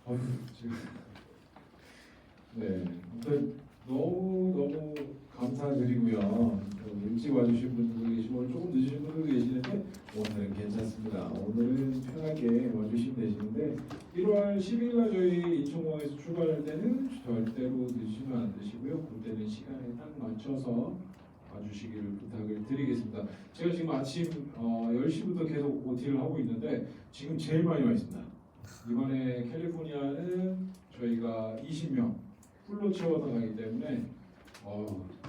지금 네, 아무튼 너무 감사드리고요. 또 일찍 와주신 분들도 계시고 오늘 조금 늦으신 분들도 계시는데 오늘은 괜찮습니다. 오늘은 편하게 와주시면 되시는데 1월 10일 날 저희 인천공항에서 출발할 때는 절대로 늦으시면 안 되시고요. 그때는 시간에 딱 맞춰서 와주시기를 부탁을 드리겠습니다. 제가 지금 아침 10시부터 계속 OT를 하고 있는데 지금 제일 많이 와 있습니다. 이번에 캘리포니아는 저희가 20명 풀로 채워서 가기 때문에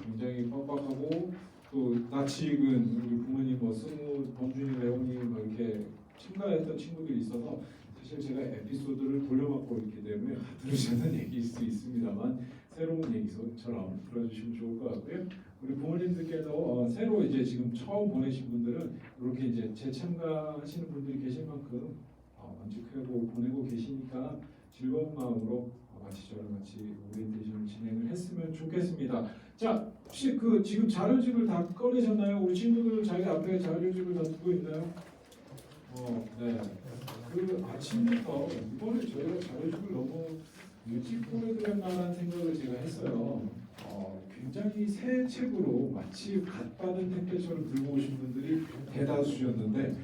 굉장히 빡빡하고 또 낯익은 우리 부모님 승우, 범준이, 레온이 이렇게 참가했던 친구들이 있어서 사실 제가 에피소드를 돌려막고 있기 때문에 들으지 않는 얘기일 수 있습니다만 새로운 얘기처럼 들어주시면 좋을 것 같고요. 우리 부모님들께도 새로 이제 지금 처음 보내신 분들은 이렇게 이제 재참가하시는 분들이 계실 만큼 만족하고 보내고 계시니까 즐거운 마음으로 같이 저랑 같이 오리엔테이션을 진행을 했으면 좋겠습니다. 자, 혹시 지금 자료집을 다 꺼내셨나요? 우리 친구들 자기 앞에 자료집을 다 두고 있나요? 네. 아침부터 이번에 저희가 자료집을 너무 일찍 보내드렸나라는 생각을 제가 했어요. 굉장히 새 책으로 마치 갓 받은 택배처럼 들고 오신 분들이 대다수셨는데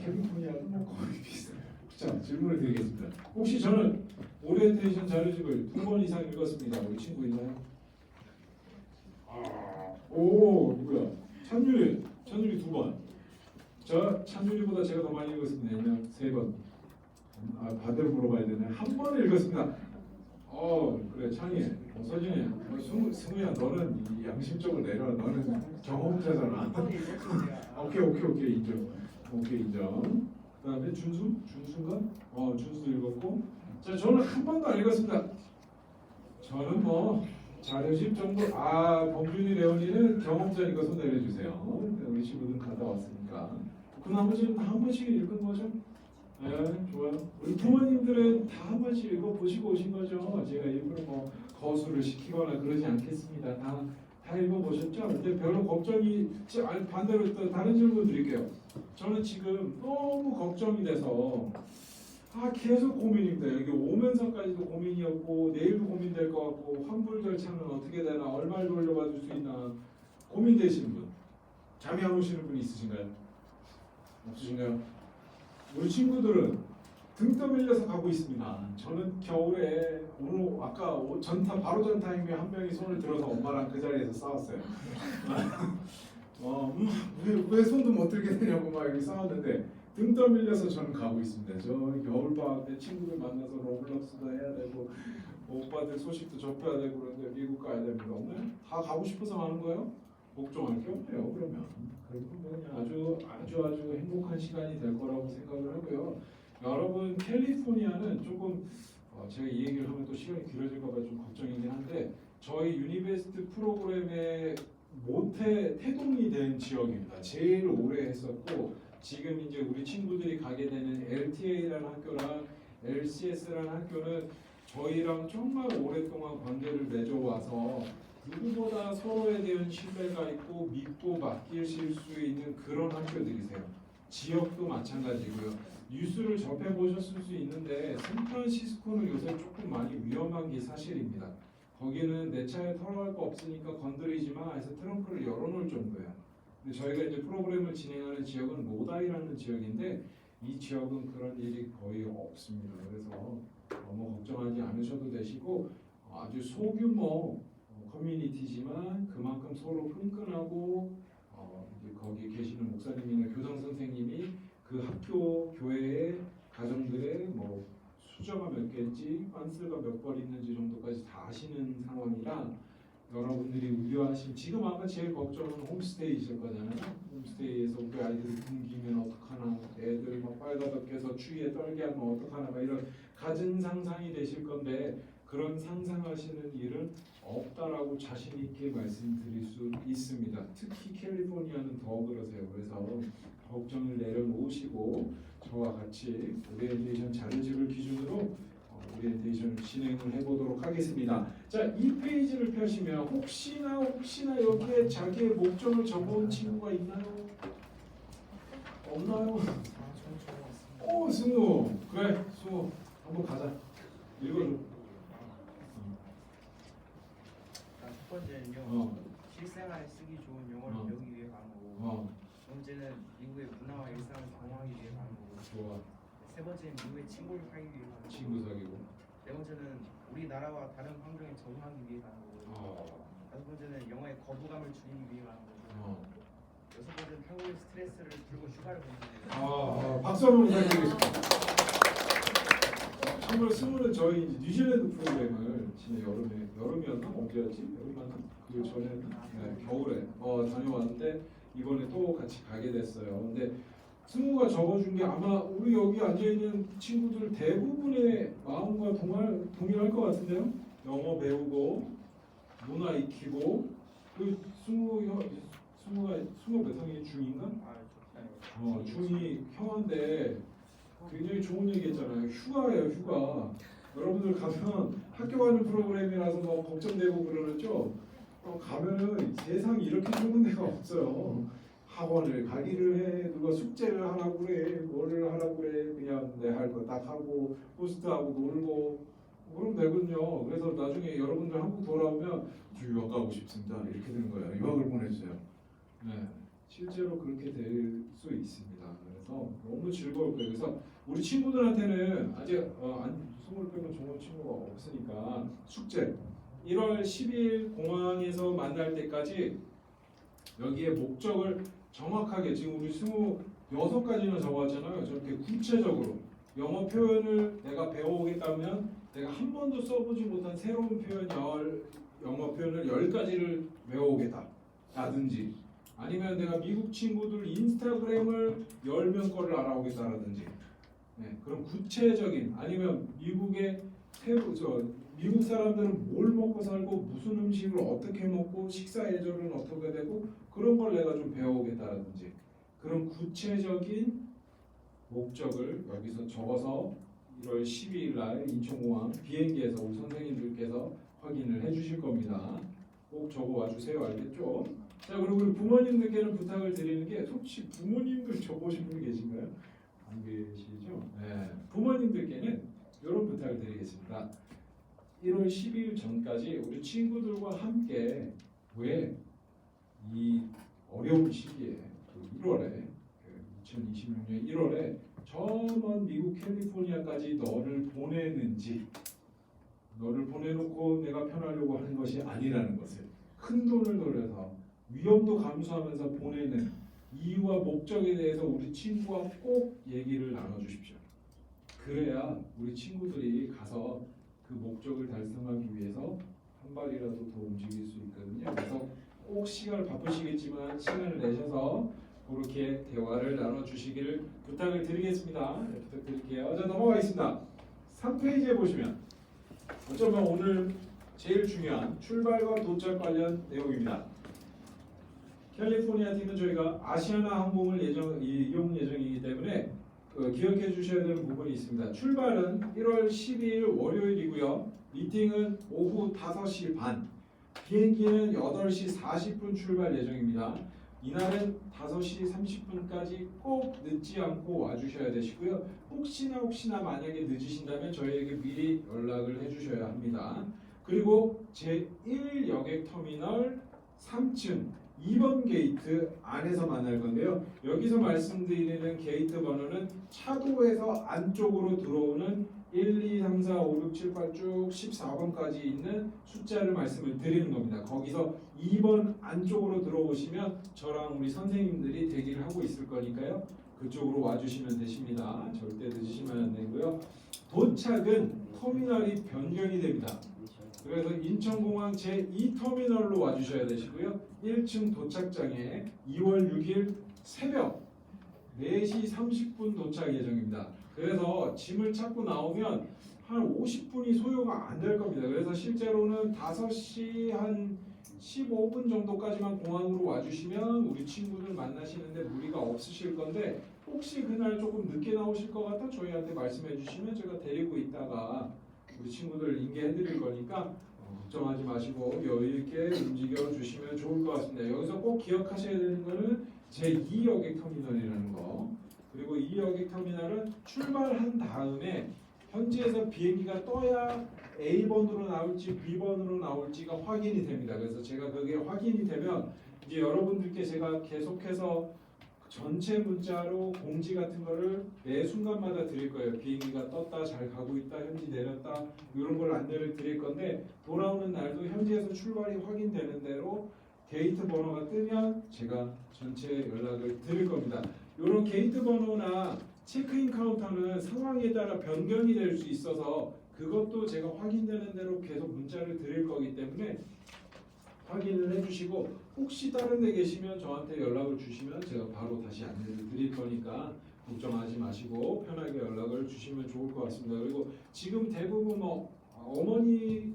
캘리포니아는 거의 비슷해요. 자, 질문을 드리겠습니다. 혹시 저는 오리엔테이션 자료집을 2번 이상 읽었습니다. 우리 친구 있나요? 누구야? 찬율이 2번. 저 찬율이보다 제가 더 많이 읽었습니다. 왜냐면 3번. 반대로 물어봐야 되네. 한 번을 읽었습니다. 그래 찬이, 서진이, 승우야 너는 양심적으로 내려. 너는 경험자잖아. 오케이 인정. 그다음에 준수가 준수도 읽었고. 자, 저는 한 번도 안 읽었습니다. 저는 자료집 정도. 범준이, 레온이는 경험자니까 손 내려주세요. 우리 친구들 갔다 왔으니까. 그 나머지는 다 한 번씩 읽은 거죠? 네, 좋아요. 우리 부모님들은 다 한 번씩 읽어보시고 오신 거죠? 제가 일부러 거수를 시키거나 그러지 않겠습니다. 다 읽어보셨죠? 근데 별로 걱정이, 반대로 또 다른 질문 드릴게요. 저는 지금 너무 걱정이 돼서 계속 고민입니다. 여기 오면서까지도 고민이었고 내일도 고민될 것 같고 환불 절차는 어떻게 되나, 얼마를 돌려받을 수 있나 고민되시는 분, 잠이 안 오시는 분이 있으신가요? 없으신가요? 우리 친구들은 등 떠밀려서 가고 있습니다. 저는 겨울에 오늘 아까 바로 전 타임에 한 명이 손을 들어서 엄마랑 그 자리에서 싸웠어요. 왜 손도 못 들게 되냐고 막 여기 싸웠는데 등 떠밀려서 저는 가고 있습니다. 저 겨울방학 때 친구들 만나서 로블록스도 해야 되고 오빠들 소식도 접해야 되고 그런데 미국 가야 됩니다. 오늘 다 가고 싶어서 가는 거예요? 걱정할 게 없네요. 그러면 그냥 아주 행복한 시간이 될 거라고 생각을 하고요. 여러분 캘리포니아는 조금 제가 이 얘기를 하면 또 시간이 길어질까봐 좀 걱정이긴 한데 저희 유니베스트 프로그램의 태동이 된 지역입니다. 제일 오래 했었고 지금 이제 우리 친구들이 가게 되는 LTA라는 학교랑 LCS라는 학교는 저희랑 정말 오랫동안 관계를 맺어와서 누구보다 서로에 대한 신뢰가 있고 믿고 맡기실 수 있는 그런 학교들이세요. 지역도 마찬가지고요. 뉴스를 접해보셨을 수 있는데 샌프란시스코는 요새 조금 많이 위험한 게 사실입니다. 거기는 내 차에 털어갈 거 없으니까 건드리지 마 해서 트렁크를 열어놓을 정도예요. 근데 저희가 이제 프로그램을 진행하는 지역은 로다이라는 지역인데 이 지역은 그런 일이 거의 없습니다. 그래서 너무 걱정하지 않으셔도 되시고 아주 소규모 커뮤니티지만 그만큼 서로 끈끈하고 이제 거기 계시는 목사님이나 교장 선생님이 그 학교 교회의 가정들의 수저가 몇 개인지 빤스가 몇 벌 있는지 정도까지 다 아시는 상황이라 여러분들이 우려하신 지금 아까 제일 걱정은 홈스테이실 거잖아요. 홈스테이에서 우리 아이들이 굶기면 어떡하나, 애들 빨가벗겨서 추위에 떨게 하면 어떡하나 이런 갖은 상상이 되실 건데 그런 상상하시는 일은 없다라고 자신 있게 말씀드릴 수 있습니다. 특히 캘리포니아는 더 그러세요. 그래서 걱정을 내려놓으시고 저와 같이 오리엔테이션 자료집을 기준으로 오리엔테이션을 진행을 해보도록 하겠습니다. 자, 이 페이지를 펴시면 혹시나 여기에 자기의 목적을 적어온 친구가 있나요? 없나요? 승우, 그래, 승우 한번 가자. 읽어줘. 첫 번째는요. 실생활에 쓰기 좋은 영어를 어. 배우기 위해 가는 거고. 두 번째는 미국의 문화와 일상을 경험하기 위해 가는 거고. 좋아. 세 번째는 미국의 친구를 사귀기 위해 가는 거고. 친구 사귀고. 네 번째는 우리나라와 다른 환경에 적응하기 위해 가는 거고. 다섯 번째는 영어의 거부감을 줄이기 위해 가는 거고. 여섯 번째는 한국의 스트레스를 풀고 휴가를 보내는 거고. 박수 한번 부탁드리겠습니다. 참고로 스물은 저희 뉴질랜드 프로그램을 지난 여름이었나 언제였지? 여름이었나? 그 전에 겨울에 다녀왔는데 이번에 또 같이 가게 됐어요. 근데 승우가 적어준 게 아마 우리 여기 앉아 있는 친구들 대부분의 마음과 동일할 것 같은데요. 영어 배우고 문화 익히고 그 승우가 몇 학년이 중인가? 중이 형한테 굉장히 좋은 얘기 했잖아요. 휴가예요, 휴가. 여러분들 가면 학교 가는 프로그램이라서 뭐 걱정되고 그러죠. 가면은 세상에 이렇게 좋은 데가 없어요. 학원을 가기를 해, 누가 숙제를 하라고 그래, 뭐를 하라고 그래, 그냥 내 할 거 딱 하고 호스트하고 놀고 그러면 되거든요. 그래서 나중에 여러분들 한국 돌아오면 저 유학 가고 싶습니다. 이렇게 되는 거예요. 유학을 보내주세요. 네, 실제로 그렇게 될 수 있습니다. 그래서 너무 즐거울 거예요. 그래서 우리 친구들한테는 아직 20명 빼면 좋은 친구가 없으니까 숙제 1월 10일 공항에서 만날 때까지 여기에 목적을 정확하게 지금 우리 26가지나 적어왔잖아요. 저렇게 구체적으로 영어 표현을 내가 배워오겠다면 내가 한 번도 써보지 못한 새로운 영어 표현을 10가지를 외워오겠다 라든지 아니면 내가 미국 친구들 인스타그램을 10명 거를 알아오겠다라든지 그런 구체적인 아니면 미국 사람들은 뭘 먹고 살고 무슨 음식을 어떻게 먹고 식사 예절은 어떻게 되고 그런 걸 내가 좀 배워오겠다라든지 그런 구체적인 목적을 여기서 적어서 1월 12일 날 인천공항 비행기에서 우리 선생님들께서 확인을 해주실 겁니다. 꼭 적어와 주세요. 알겠죠? 자, 그리고 우리 부모님들께는 부탁을 드리는 게 혹시 부모님들 적어오신 분 계신가요? 안 계시죠? 네. 부모님들께는 이런 부탁을 드리겠습니다. 1월 12일 전까지 우리 친구들과 함께 왜 이 어려운 시기에 1월에 2026년 1월에 저 먼 미국 캘리포니아까지 너를 보내는지 너를 보내놓고 내가 편하려고 하는 것이 아니라는 것을 큰 돈을 들여서 위험도 감수하면서 보내는 이유와 목적에 대해서 우리 친구와 꼭 얘기를 나눠주십시오. 그래야 우리 친구들이 가서 그 목적을 달성하기 위해서 한 발이라도 더 움직일 수 있거든요. 그래서 꼭 시간을 바쁘시겠지만 시간을 내셔서 그렇게 대화를 나눠주시기를 부탁을 드리겠습니다. 네, 부탁드릴게요. 자, 넘어가겠습니다. 3페이지에 보시면 어쩌면 오늘 제일 중요한 출발과 도착 관련 내용입니다. 캘리포니아 팀은 저희가 아시아나 항공을 이용 예정이기 때문에 기억해 주셔야 되는 부분이 있습니다. 출발은 1월 12일 월요일이고요. 미팅은 오후 5시 반, 비행기는 8시 40분 출발 예정입니다. 이날은 5시 30분까지 꼭 늦지 않고 와주셔야 되시고요. 혹시나 만약에 늦으신다면 저희에게 미리 연락을 해주셔야 합니다. 그리고 제1 여객터미널 3층 2번 게이트 안에서 만날 건데요. 여기서 말씀드리는 게이트 번호는 차도에서 안쪽으로 들어오는 1, 2, 3, 4, 5, 6, 7, 8 쭉 14번까지 있는 숫자를 말씀을 드리는 겁니다. 거기서 2번 안쪽으로 들어오시면 저랑 우리 선생님들이 대기를 하고 있을 거니까요. 그쪽으로 와주시면 되십니다. 절대 늦으시면 안 되고요. 도착은 터미널이 변경이 됩니다. 그래서 인천공항 제2터미널로 와주셔야 되시고요. 1층 도착장에 2월 6일 새벽 4시 30분 도착 예정입니다. 그래서 짐을 찾고 나오면 한 50분이 소요가 안 될 겁니다. 그래서 실제로는 5시 한 15분 정도까지만 공항으로 와주시면 우리 친구들 만나시는데 무리가 없으실 건데 혹시 그날 조금 늦게 나오실 것 같아 저희한테 말씀해 주시면 제가 데리고 있다가 우리 친구들 인계해드릴 거니까 걱정하지 마시고 여유 있게 움직여 주시면 좋을 것 같습니다. 여기서 꼭 기억하셔야 되는 거는 제2 여객터미널이라는 거. 그리고 이 여객터미널은 출발한 다음에 현지에서 비행기가 떠야 A번으로 나올지 B번으로 나올지가 확인이 됩니다. 그래서 제가 그게 확인이 되면 이제 여러분들께 제가 계속해서 전체 문자로 공지 같은 거를 매 순간마다 드릴 거예요. 비행기가 떴다, 잘 가고 있다, 현지 내렸다 이런 걸 안내를 드릴 건데 돌아오는 날도 현지에서 출발이 확인되는 대로 게이트 번호가 뜨면 제가 전체 연락을 드릴 겁니다. 이런 게이트 번호나 체크인 카운터는 상황에 따라 변경이 될 수 있어서 그것도 제가 확인되는 대로 계속 문자를 드릴 거기 때문에 확인을 해주시고 혹시 다른 데 계시면 저한테 연락을 주시면 제가 바로 다시 안내를 드릴 거니까 걱정하지 마시고 편하게 연락을 주시면 좋을 것 같습니다. 그리고 지금 대부분 어머니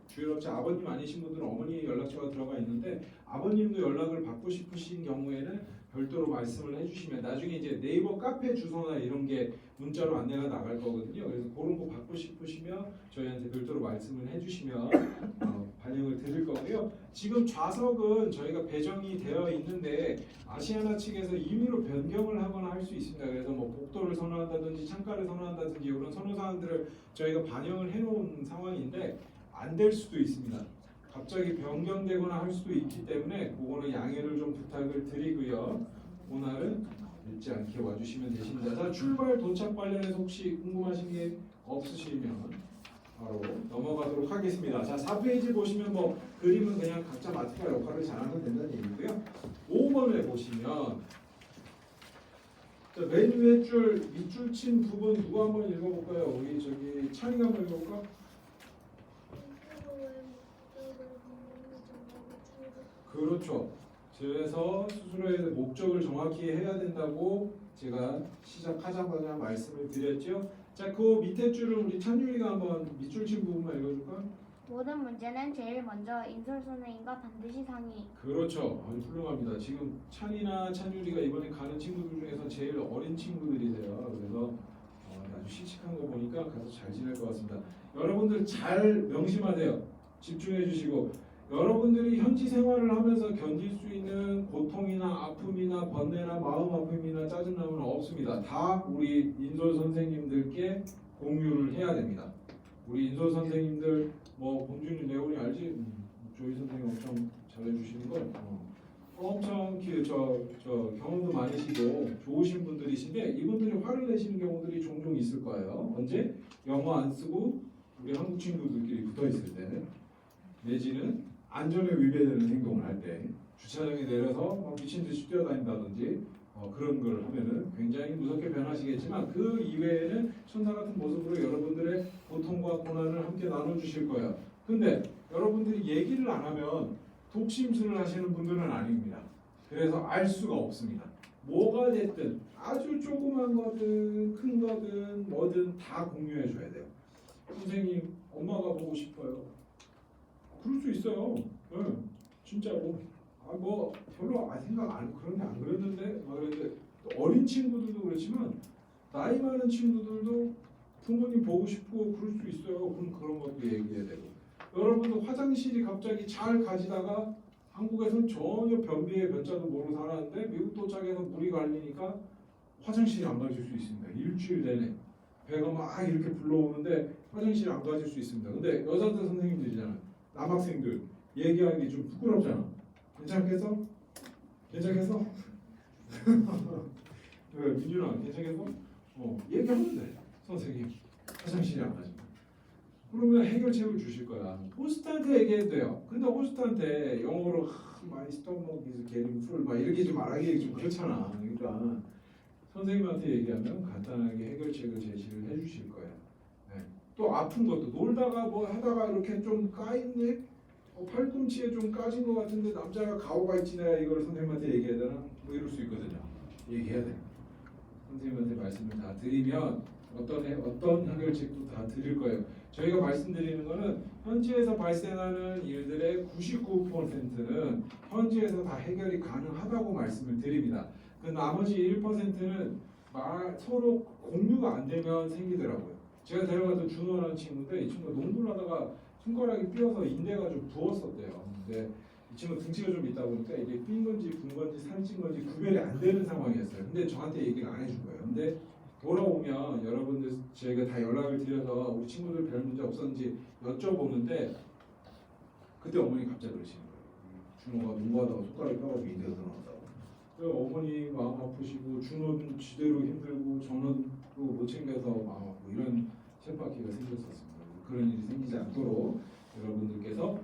주요업체 아버님 아니신 분들은 어머니 연락처가 들어가 있는데 아버님도 연락을 받고 싶으신 경우에는 별도로 말씀을 해주시면 나중에 이제 네이버 카페 주소나 이런 게 문자로 안내가 나갈 거거든요. 그래서 그런 거 받고 싶으시면 저희한테 별도로 말씀을 해주시면 반영을 드릴 거고요. 지금 좌석은 저희가 배정이 되어 있는데 아시아나 측에서 임의로 변경을 하거나 할 수 있습니다. 그래서 뭐 복도를 선호한다든지 창가를 선호한다든지 이런 선호 사항들을 저희가 반영을 해놓은 상황인데 안 될 수도 있습니다. 갑자기 변경되거나 할 수도 있기 때문에 그거는 양해를 좀 부탁을 드리고요. 오늘은 늦지 않게 와주시면 되십니다. 자, 출발 도착 관련해서 혹시 궁금하신 게 없으시면 바로 넘어가도록 하겠습니다. 자, 4페이지 보시면 뭐 그림은 그냥 각자 마트가 역할을 잘하면 된다는 얘기고요. 5번에 보시면 자, 맨 위에 줄 밑줄 친 부분 누구 한번 읽어볼까요? 우리 저기 찬이가 한번 읽어볼까? 그렇죠. 그래서 스스로의 목적을 정확히 해야 된다고 제가 시작하자마자 말씀을 드렸죠. 자, 그 밑에 줄을 우리 찬유리가 한번 밑줄 친 부분만 읽어줄까? 모든 문제는 제일 먼저 인솔 선생님과 반드시 상의. 그렇죠. 아주 훌륭합니다. 지금 찬이나 찬유리가 이번에 가는 친구들 중에서 제일 어린 친구들이세요. 그래서 아주 씩씩한 거 보니까 가서 잘 지낼 것 같습니다. 여러분들 잘 명심하세요. 집중해 주시고 여러분들이 현지 생활을 하면서 견딜 수 있는 고통이나 아픔이나 번뇌나 마음 아픔이나 짜증남은 없습니다. 다 우리 인솔 선생님들께 공유를 해야 됩니다. 우리 인솔 선생님들 뭐 봉준이 레온이 알지? 조이 선생님 엄청 잘해주시는 걸 엄청 저 경험도 많으시고 좋으신 분들이신데 이분들이 화를 내시는 경우들이 종종 있을 거예요. 언제? 영어 안 쓰고 우리 한국 친구들끼리 붙어 있을 때 내지는 안전에 위배되는 행동을 할 때 주차장에 내려서 막 미친 듯이 뛰어다닌다든지 그런 걸 하면은 굉장히 무섭게 변하시겠지만 그 이외에는 천사 같은 모습으로 여러분들의 고통과 고난을 함께 나눠주실 거예요. 근데 여러분들이 얘기를 안 하면 독심술을 하시는 분들은 아닙니다. 그래서 알 수가 없습니다. 뭐가 됐든 아주 조그만 거든 큰 거든 뭐든 다 공유해 줘야 돼요. 선생님 엄마가 보고 싶어요. 그럴 수 있어요. 네, 진짜로. 뭐 별로 생각 안 그런데 안 그랬는데 막 그랬는데 또 어린 친구들도 그렇지만 나이 많은 친구들도 부모님 보고 싶고 그럴 수 있어요. 그럼 그런 것도 얘기해야 되고 여러분도 화장실이 갑자기 잘 가지다가 한국에서는 전혀 변비에 변자도 모르고 살았는데 미국 도착해서 물이 갈리니까 화장실이 안 가질 수 있습니다. 일주일 내내 배가 막 이렇게 불러오는데 화장실이 안 가질 수 있습니다. 근데 여자들 선생님들이잖아요. 남학생들 얘기하기 좀 부끄럽잖아. 괜찮겠어? 괜찮겠어? 왜 민준아 괜찮겠어? 얘기하면 돼. 선생님 화장실이 안 가지고 그러면 해결책을 주실 거야. 호스트한테 얘기해도 돼요. 근데 호스트한테 영어로 my stomach is getting full 막 이렇게 좀 말하기 좀 그렇잖아. 그러니까 선생님한테 얘기하면 간단하게 해결책을 제시를 해주실 거예요. 네. 또 아픈 것도 놀다가 뭐 하다가 이렇게 좀 까있네. 팔꿈치에 좀 까진 것 같은데 남자가 가오가 있지 내가 이걸 선생님한테 얘기해야 되나? 뭐 이럴 수 있거든요. 얘기해야 돼. 선생님한테 말씀을 다 드리면 어떤 해결책도 다 드릴 거예요. 저희가 말씀드리는 거는 현지에서 발생하는 일들의 99%는 현지에서 다 해결이 가능하다고 말씀을 드립니다. 그 나머지 1%는 서로 공유가 안 되면 생기더라고요. 제가 데려갔던 준호라는 친구인데 이 친구가 농구를 하다가 손가락이 삐어서 인대가 좀 부었었대요. 근데 이 친구 등치가 좀 있다 보니까 이게 삔 건지 분 건지 살찐 건지 구별이 안 되는 상황이었어요. 근데 저한테 얘기를 안 해준 거예요. 근데 돌아오면 여러분들 저희가 다 연락을 드려서 우리 친구들 별 문제 없었는지 여쭤보는데 그때 어머니 갑자기 그러시는 거예요. 준호가 농구하다가 손가락이 뼈가 인대가 들어간다고. 어머니 마음 아프시고 준호는 지대로 힘들고 저는 또 못 챙겨서 마음 아프고 이런 쳇바퀴가 생겼었습니다. 그런 일이 생기지 않도록 여러분들께서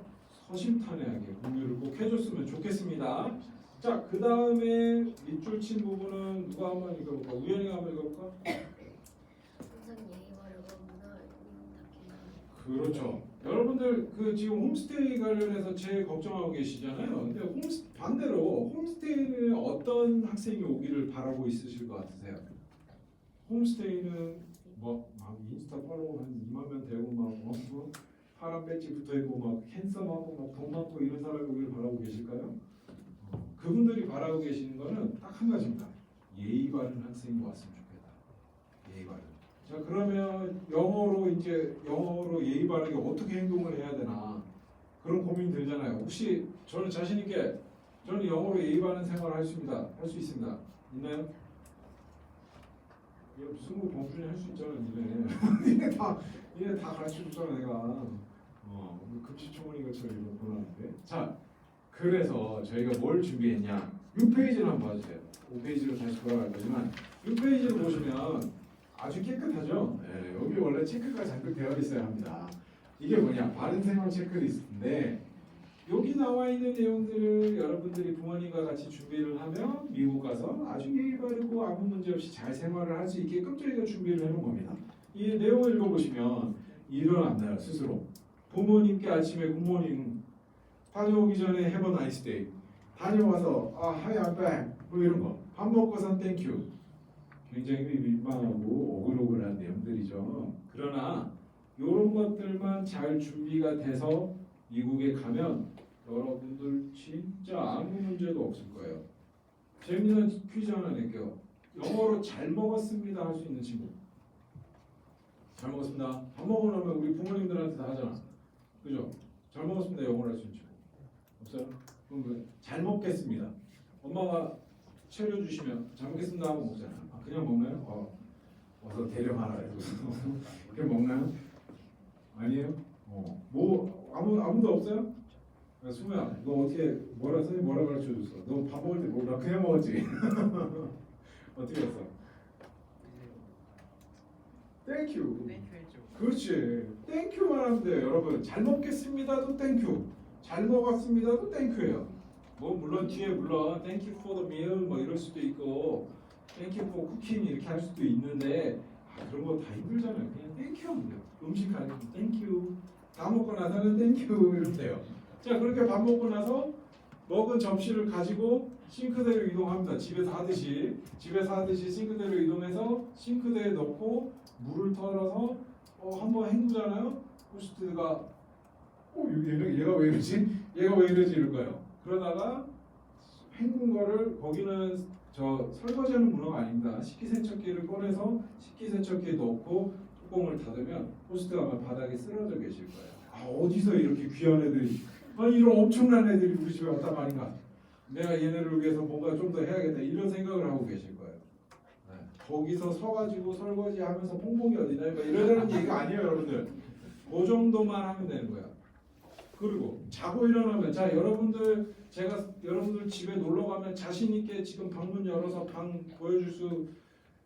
허심탄회하게 공유를 꼭 해줬으면 좋겠습니다. 자, 그 다음에 밑줄 친 부분은 누가 한번 읽어볼까? 우연이가 한번 읽어볼까? 항상 예의 바르고 문화 닦이는 그렇죠. 여러분들 그 지금 홈스테이 관련해서 제일 걱정하고 계시잖아요. 근데 반대로 홈스테이는 어떤 학생이 오기를 바라고 있으실 것 같으세요? 홈스테이는 막 인스타 팔로워 한 2만 명 되고 막 파란 배지 붙어 있고 막 핸섬하고 막 돈 많고 이런 사람이 오기를 바라고 계실까요? 그분들이 바라고 계시는 거는 딱 한 가지입니다. 예의 바른 학생이 왔으면 좋겠다. 예의 바른. 자, 그러면 영어로 예의 바르게 어떻게 행동을 해야 되나 그런 고민 들잖아요. 혹시 저는 자신 있게 저는 영어로 예의 바른 생활을 할 수 있습니다. 있나요? 이거 무슨 거 범준이 할 수 있잖아, 니네 다 가르쳐 줬잖아, 내가. 급식초문인 것처럼 이거 보놨는데. 자, 그래서 저희가 뭘 준비했냐? 6페이지를 한번 봐주세요. 5페이지로 다시 돌아갈 거지만 6페이지를 보시면 아주 깨끗하죠? 네, 여기 원래 체크가 잔뜩 되어 있어야 합니다. 이게 뭐냐? 바른 생활 체크리스트인데 여기 나와 있는 내용들을 여러분들이 부모님과 같이 준비를 하면 미국 가서 아주 예의 바르고 아무 문제 없이 잘 생활을 할 수 있게끔 저희가 준비를 해놓은 겁니다. 이 내용을 읽어보시면 일어났나요? 스스로. 부모님께 아침에 굿모닝, 다녀오기 전에 have a nice day, 다녀와서 hi I'm back 뭐 이런 거, 밥 먹고선 thank you. 굉장히 민망하고 오글오글한 내용들이죠. 그러나 이런 것들만 잘 준비가 돼서 미국에 가면 여러분들 진짜 아무 문제도 없을 거예요. 재미난 퀴즈 하나 낼게요. 영어로 잘 먹었습니다 할 수 있는 친구. 잘 먹었습니다. 밥 먹고 나면 우리 부모님들한테 다 하잖아. 그죠? 잘 먹었습니다 영어로 할 수 있는 친구. 없어요? 그럼 잘 먹겠습니다. 엄마가 차려주시면 잘 먹겠습니다 하고 먹잖아. 그냥 먹나요? 어서 데려가라 해서 그냥 먹나요? 아니에요? 뭐 아무도 없어요? 야, 수모야, 너 어떻게 선생님 뭐라 가르쳐줬어? 너 밥 먹을 때 나 그냥 먹었지. 어떻게 했어? 땡큐. 땡큐 했죠. 그렇지. 땡큐만 하면 돼요, 여러분. 잘 먹겠습니다도 땡큐. 잘 먹었습니다도 땡큐예요. 뭐 물론 뒤에 땡큐 for the meal 뭐 이럴 수도 있고 땡큐 for cooking 이렇게 할 수도 있는데 그런 거 다 힘들잖아요. 그냥 땡큐 하면 돼요. 음식 하는 땡큐. 다 먹고 나서는 땡큐 이러면 돼요. 자, 그렇게 밥 먹고 나서 먹은 접시를 가지고 싱크대로 이동합니다. 집에서 하듯이 싱크대로 이동해서 싱크대에 넣고 물을 털어서 한번 헹구잖아요. 호스트가 얘가 왜 이러지? 이럴 거예요. 그러다가 헹군 거를 거기는 저 설거지하는 문화가 아닙니다. 식기세척기를 꺼내서 식기세척기에 넣고 뚜껑을 닫으면 호스트가 아마 바닥에 쓰러져 계실 거예요. 어디서 이렇게 귀한 애들이 이런 엄청난 애들이 우리 집에 왔단 말인가? 내가 얘네를 위해서 뭔가 좀 더 해야겠다 이런 생각을 하고 계실 거예요. 네. 거기서 서가지고 설거지하면서 뽕뽕이 어디냐 이러려는 얘기가 아니에요, 여러분들. 그 정도만 하면 되는 거야. 그리고 자고 일어나면 제가 여러분들 집에 놀러 가면 자신 있게 지금 방문 열어서 방 보여줄 수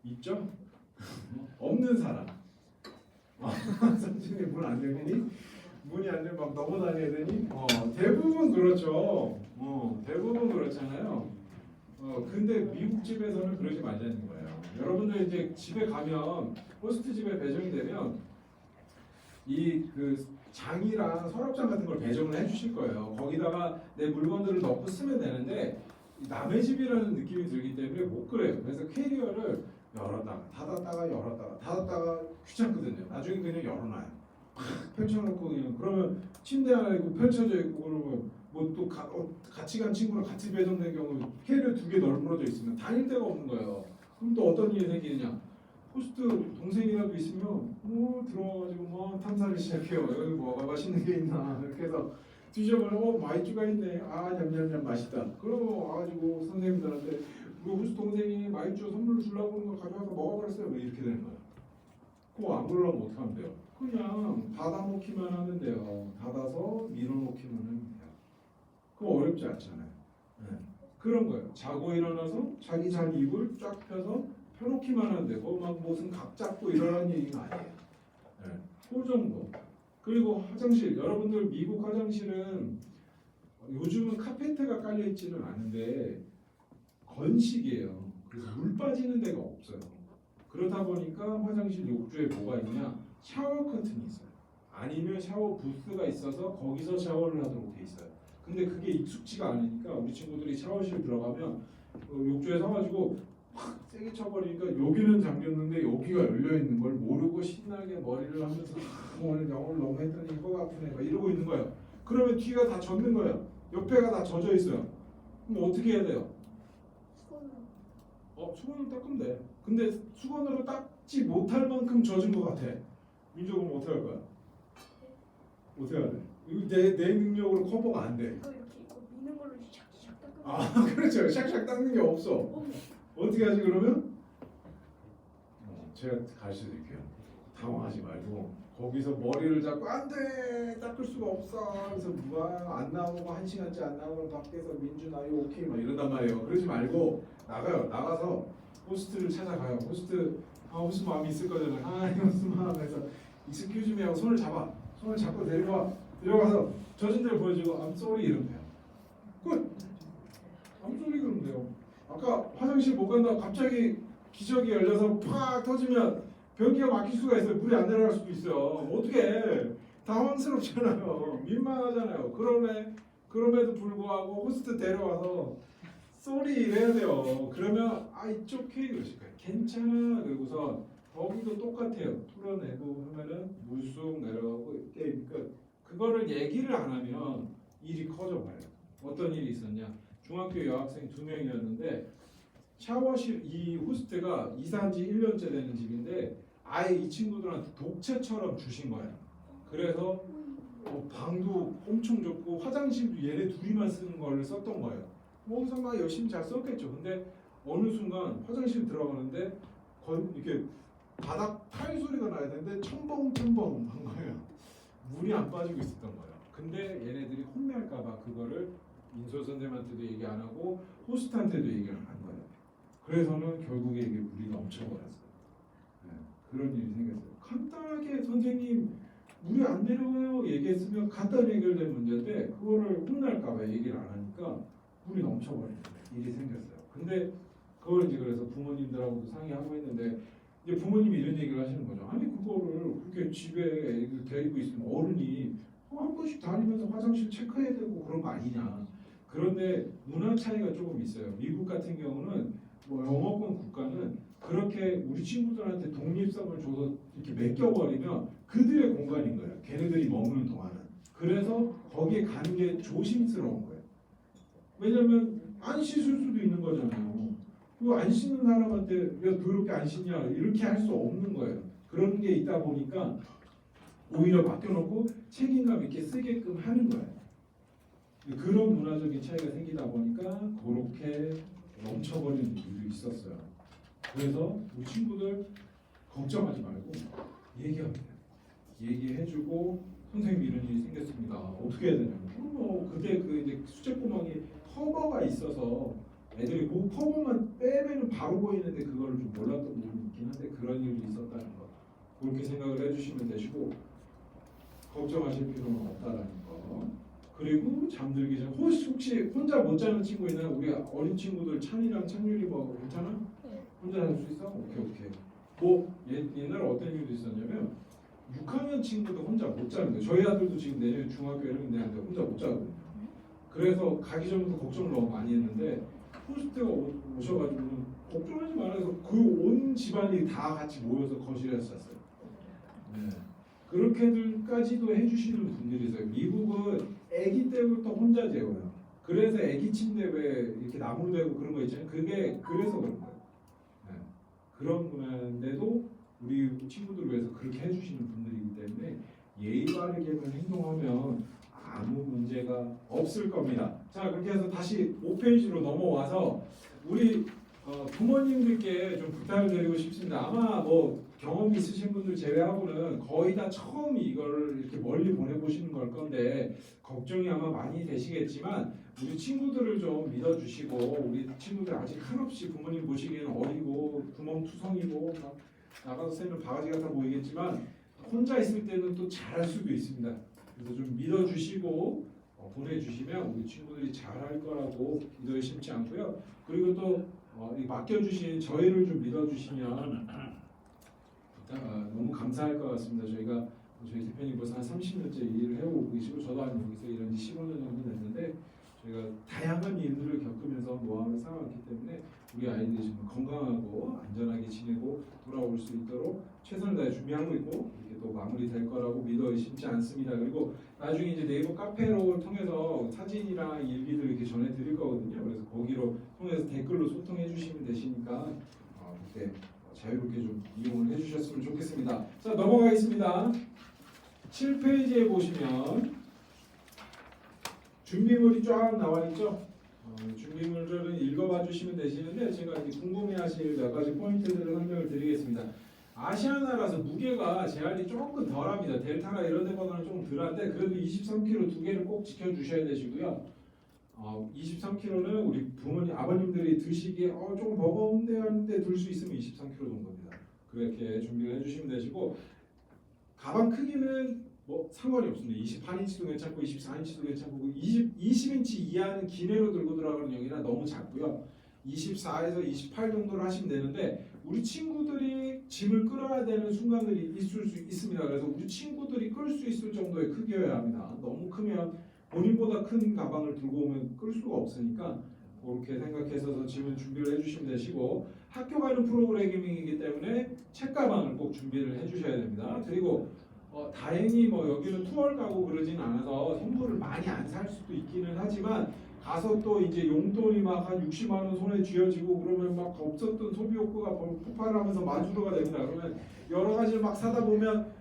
있죠? 없는 사람. 선생님 문 안 열리니? 문이 안 열면 막 넘어다녀야 되니? 대부분 그렇죠. 대부분 그렇잖아요. 근데 미국 집에서는 그러지 말자는 거예요. 여러분들 이제 집에 가면 호스트 집에 배정이 되면 그 장이랑 서랍장 같은 걸 배정을 해주실 거예요. 거기다가 내 물건들을 넣고 쓰면 되는데 남의 집이라는 느낌이 들기 때문에 못 그래요. 그래서 캐리어를 닫았다가 귀찮거든요. 나중에 그냥 열어놔요. 펼쳐놓고 그러면 침대 하나 있고 펼쳐져 있고 그러면 뭐 또 같이 간 친구랑 같이 배정된 경우 캐리어 2개 널브러져 있으면 다닐 데가 없는 거예요. 그럼 또 어떤 일이 생기느냐? 호스트 동생이라도 있으면 들어와가지고 막 탐사를 시작해요. 여기 뭐가 맛있는 게 있나 이렇게 해서 뒤져보면 마이쮸가 있네. 냠냠냠 맛있다. 그러고 와가지고 선생님들한테 그 호스 동생이 마이쮸 선물로 주려고 하는 걸 가져와서 먹어버렸어요. 뭐 이렇게 되는 거야. 그거 안 그러려면 어떻게 하면 돼요? 그냥 닫아놓기만 하면 돼요. 닫아서 밀어놓기만 하면 돼요. 그거 어렵지 않잖아요. 네. 그런 거예요. 자고 일어나서 자기 잘 이불 쫙 펴서 펴놓기만 하면 되고 막 무슨 각 잡고 이러라는 얘기가 아니에요. 네. 그 정도. 그리고 화장실, 여러분들 미국 화장실은 요즘은 카페트가 깔려 있지는 않은데 건식이에요. 그래서 물 빠지는 데가 없어요. 그러다 보니까 화장실 욕조에 뭐가 있냐? 샤워 커튼이 있어요. 아니면 샤워 부스가 있어서 거기서 샤워를 하도록 돼 있어요. 근데 그게 익숙지가 않으니까 우리 친구들이 샤워실 들어가면 욕조에 서가지고 확 세게 쳐버리니까 여기는 잠겼는데 여기가 열려 있는 걸 모르고 신나게 머리를 하면서 오늘 영어를 너무 했더니 이거가 아프네 막 이러고 있는 거예요. 그러면 뒤가 다 젖는 거예요. 옆에가 다 젖어 있어요. 그럼 어떻게 해야 돼요? 수건으로 닦으면 돼. 근데 수건으로 닦지 못할 만큼 젖은 것 같아. 민족은 어떻게 할 거야? 어떻게 해야 돼? 이거 내 능력으로 커버가 안 돼. 이거 이렇게 이거 미는 걸로 샥샥 닦으면 아 그렇죠. 샥샥 닦는 게 없어. 어떻게 하지 그러면? 제가 가르쳐 드릴게요. 당황하지 말고 거기서 머리를 잡고 안돼 닦을 수가 없어. 그래서 누가 안 나오고 1시간째 안 나오면 밖에서 민주 나이 오케이 막 이런단 말이에요. 그러지 말고 나가요. 나가서 호스트를 찾아가요. 호스트 마음이 있을 거잖아요. 호스트 마음에서 익스큐즈 미 하고 손을 잡아. 손을 잡고 데려가서 젖은 데를 보여주고 I'm sorry 이러면 돼요. 끝. I'm sorry 그러면 돼요. 아까 화장실 못 간다고 갑자기 기저귀 열려서 팍 터지면 변기가 막힐 수가 있어요. 물이 안 내려갈 수도 있어요. 어떻게 당황스럽잖아요. 민망하잖아요. 그럼에도 불구하고 호스트 데려와서 쏘리 이래야 돼요. 그러면 it's okay 그러실 거예요. 괜찮아. 그리고서 거기도 똑같아요. 뚫어내고 하면은 물 쑥 내려가고 게임 끝. 그거를 얘기를 안 하면 일이 커져버려요. 어떤 일이 있었냐? 중학교 여학생 2명이었는데 샤워실 이 호스트가 이사한 지 1년째 되는 집인데 아예 이 친구들한테 독채처럼 주신 거예요. 그래서 방도 엄청 좁고 화장실도 얘네 둘이만 쓰는 거를 썼던 거예요. 거기서 막 열심히 잘 썼겠죠. 근데 어느 순간 화장실 들어가는데 이렇게 바닥 타일 소리가 나야 되는데 첨벙첨벙 한 거예요. 물이 안 빠지고 있었던 거예요. 근데 얘네들이 혼날까봐 그거를 인솔 선생님한테도 얘기 안 하고 호스트한테도 얘기를 안 한 거예요. 그래서는 결국에 이게 물이 넘쳐버렸어요. 네, 그런 일이 생겼어요. 간단하게 선생님 물이 안 내려가요 얘기했으면 간단히 해결된 문제인데 그거를 혼날까봐 얘기를 안 하니까 물이 넘쳐버리는 일이 생겼어요. 근데 그걸 이제 그래서 부모님들하고도 상의하고 했는데 이제 부모님이 이런 얘기를 하시는 거죠. 아니 그거를 그렇게 집에 애들 데리고 있으면 어른이 한 번씩 다니면서 화장실 체크해야 되고 그런 거 아니냐. 그런데 문화 차이가 조금 있어요. 미국 같은 경우는 뭐 영어권 국가는 그렇게 우리 친구들한테 독립성을 줘서 이렇게 맡겨버리면 그들의 공간인 거예요. 걔네들이 머무는 동안은. 그래서 거기에 가는 게 조심스러운 거예요. 왜냐면 안 씻을 수도 있는 거잖아요. 그거 안 씻는 사람한테 야 더럽게 안 씻냐 이렇게 할 수 없는 거예요. 그런 게 있다 보니까 오히려 맡겨놓고 책임감 있게 쓰게끔 하는 거예요. 그런 문화적인 차이가 생기다 보니까 그렇게 넘쳐버리는 일도 있었어요. 그래서 우리 친구들 걱정하지 말고 얘기하면 돼요. 얘기해주고 선생님 이런 일이 생겼습니다. 어떻게 해야 되냐면 그때 그 이제 수제 구멍이 커버가 있어서 애들이 그 커버만 빼면은 바로 보이는데 그거를 좀 몰랐던 부분이 있긴 한데 그런 일이 있었다는 거 그렇게 생각을 해주시면 되시고 걱정하실 필요는 없다라는 거. 그리고 잠들기 전 혹시 혼자 못 자는 친구 있나요? 우리 어린 친구들 찬이랑 찬율이 뭐 괜찮아? 네. 혼자 잘 수 있어? 오케이. 뭐 옛날에 어떤 일도 있었냐면 6학년 친구도 혼자 못 자는 거예요. 저희 아들도 지금 내년 중학교 1학년 되는데 혼자 못 자거든요. 그래서 가기 전부터 걱정을 너무 많이 했는데 호스트가 오셔가지고 걱정하지 말아서 그 온 집안이 다 같이 모여서 거실에서 잤어요. 네. 그렇게들까지도 해주시는 분들이 있어요. 미국은 아기 때부터 혼자 재워요. 그래서 아기 침대 왜 이렇게 나무로 되고 그런 거 있잖아요. 그게 그래서 그런 거예요. 네. 그런 문화인데도 우리 친구들을 위해서 그렇게 해주시는 분들이기 때문에 예의 바르게만 행동하면 아무 문제가 없을 겁니다. 자 그렇게 해서 다시 5페이지로 넘어와서 우리 부모님들께 좀 부탁을 드리고 싶습니다. 아마 뭐 경험이 있으신 분들 제외하고는 거의 다 처음 이걸 이렇게 멀리 보내보시는 걸 건데 걱정이 아마 많이 되시겠지만 우리 친구들을 좀 믿어주시고 우리 친구들 아직 한없이 부모님 보시기에는 어리고 구멍투성이고 막 나가서 쓰는 바가지 같아 보이겠지만 혼자 있을 때는 또 잘할 수도 있습니다. 그래서 좀 믿어주시고 보내주시면 우리 친구들이 잘할 거라고 믿어 심지 않고요. 그리고 또 이 맡겨주신 저희를 좀 믿어주시면 너무 감사할 것 같습니다. 저희 대표님 벌써 한 30년째 일을 해오고 계시고 저도 한 여기서 일한 지 15년 정도 됐는데 저희가 다양한 일들을 겪으면서 노하우를 쌓아왔기 때문에 우리 아이들이 좀 건강하고 안전하게 지내고 돌아올 수 있도록 최선을 다해 준비하고 있고 이렇게 또 마무리될 거라고 믿어 의심치 않습니다. 그리고 나중에 이제 네이버 카페로 통해서 사진이랑 일기들 이렇게 전해드릴 거거든요. 그래서 거기로 통해서 댓글로 소통해 주시면 되시니까 그때 자유롭게 좀 이용을 해주셨으면 좋겠습니다. 자, 넘어가겠습니다. 7페이지에 보시면 준비물이 쫙 나와 있죠. 준비물들은 읽어봐 주시면 되시는데 제가 이제 궁금해하실 몇 가지 포인트들을 설명을 드리겠습니다. 아시아나라서 무게가 제한이 조금 덜합니다. 델타나 이런 데보다는 조금 덜한데 그래도 23kg 두 개를 꼭 지켜주셔야 되시고요. 23kg는 우리 부모님 아버님들이 드시기에 조금 버거운데 하는데 들 수 있으면 23kg 정도입니다. 그렇게 준비를 해주시면 되시고 가방 크기는 뭐 상관이 없습니다. 28인치도 괜찮고 24인치도 괜찮고 20인치 이하는 기내로 들고 들어가는 용이라 너무 작고요. 24에서 28 정도로 하시면 되는데 우리 친구들이 짐을 끌어야 되는 순간들이 있을 수 있습니다. 그래서 우리 친구들이 끌 수 있을 정도의 크기여야 합니다. 너무 크면 본인보다 큰 가방을 들고 오면 끌 수가 없으니까 그렇게 생각해서 짐을 준비를 해주시면 되시고 학교 가는 프로그래밍이기 때문에 책가방을 꼭 준비를 해주셔야 됩니다. 그리고 다행히 뭐 여기는 투어를 가고 그러진 않아서 선물을 많이 안 살 수도 있기는 하지만 가서 또 이제 용돈이 막 한 60만 원 손에 쥐어지고 그러면 막 없었던 소비 욕구가 폭발하면서 만주로가 됩니다. 그러면 여러 가지를 막 사다 보면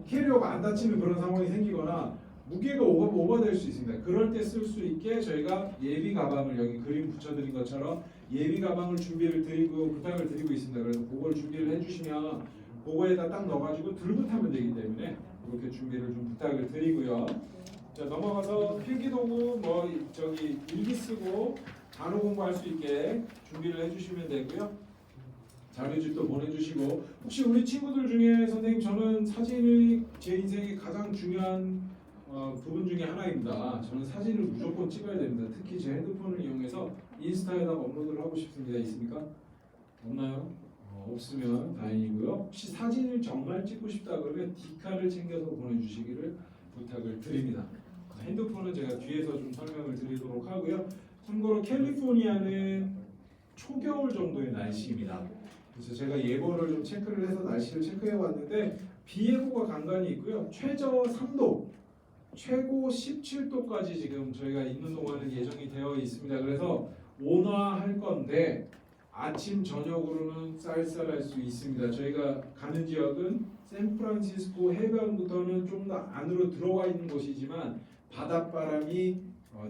캐리어가 안 닫히는 그런 상황이 생기거나 무게가 오버될 수 있습니다. 그럴 때 쓸 수 있게 저희가 예비 가방을 여기 그림 붙여드린 것처럼 예비 가방을 준비를 드리고 부탁을 드리고 있습니다. 그래서 그걸 준비를 해주시면 그거에다 딱 넣어가지고 들고 타면 되기 때문에 그렇게 준비를 좀 부탁을 드리고요. 자, 넘어가서 필기도구 일기 쓰고 단어 공부할 수 있게 준비를 해주시면 되고요. 자료집도 보내주시고 혹시 우리 친구들 중에 선생님 저는 사진이 제 인생의 가장 중요한 부분 중에 하나입니다. 저는 사진을 무조건 찍어야 됩니다. 특히 제 핸드폰을 이용해서 인스타에다가 업로드를 하고 싶습니다. 있습니까? 없나요? 없으면 다행이고요. 혹시 사진을 정말 찍고 싶다 그러면 디카를 챙겨서 보내주시기를 부탁을 드립니다. 핸드폰은 제가 뒤에서 좀 설명을 드리도록 하고요. 참고로 캘리포니아는 초겨울 정도의 날씨입니다. 그래서 제가 예보를 좀 체크를 해서 날씨를 체크해 왔는데 비 예보가 간간히 있고요. 최저 3도, 최고 17도까지 지금 저희가 있는 동안은 예정이 되어 있습니다. 그래서 온화할 건데 아침 저녁으로는 쌀쌀할 수 있습니다. 저희가 가는 지역은 샌프란시스코 해변부터는 좀 더 안으로 들어와 있는 곳이지만 바닷바람이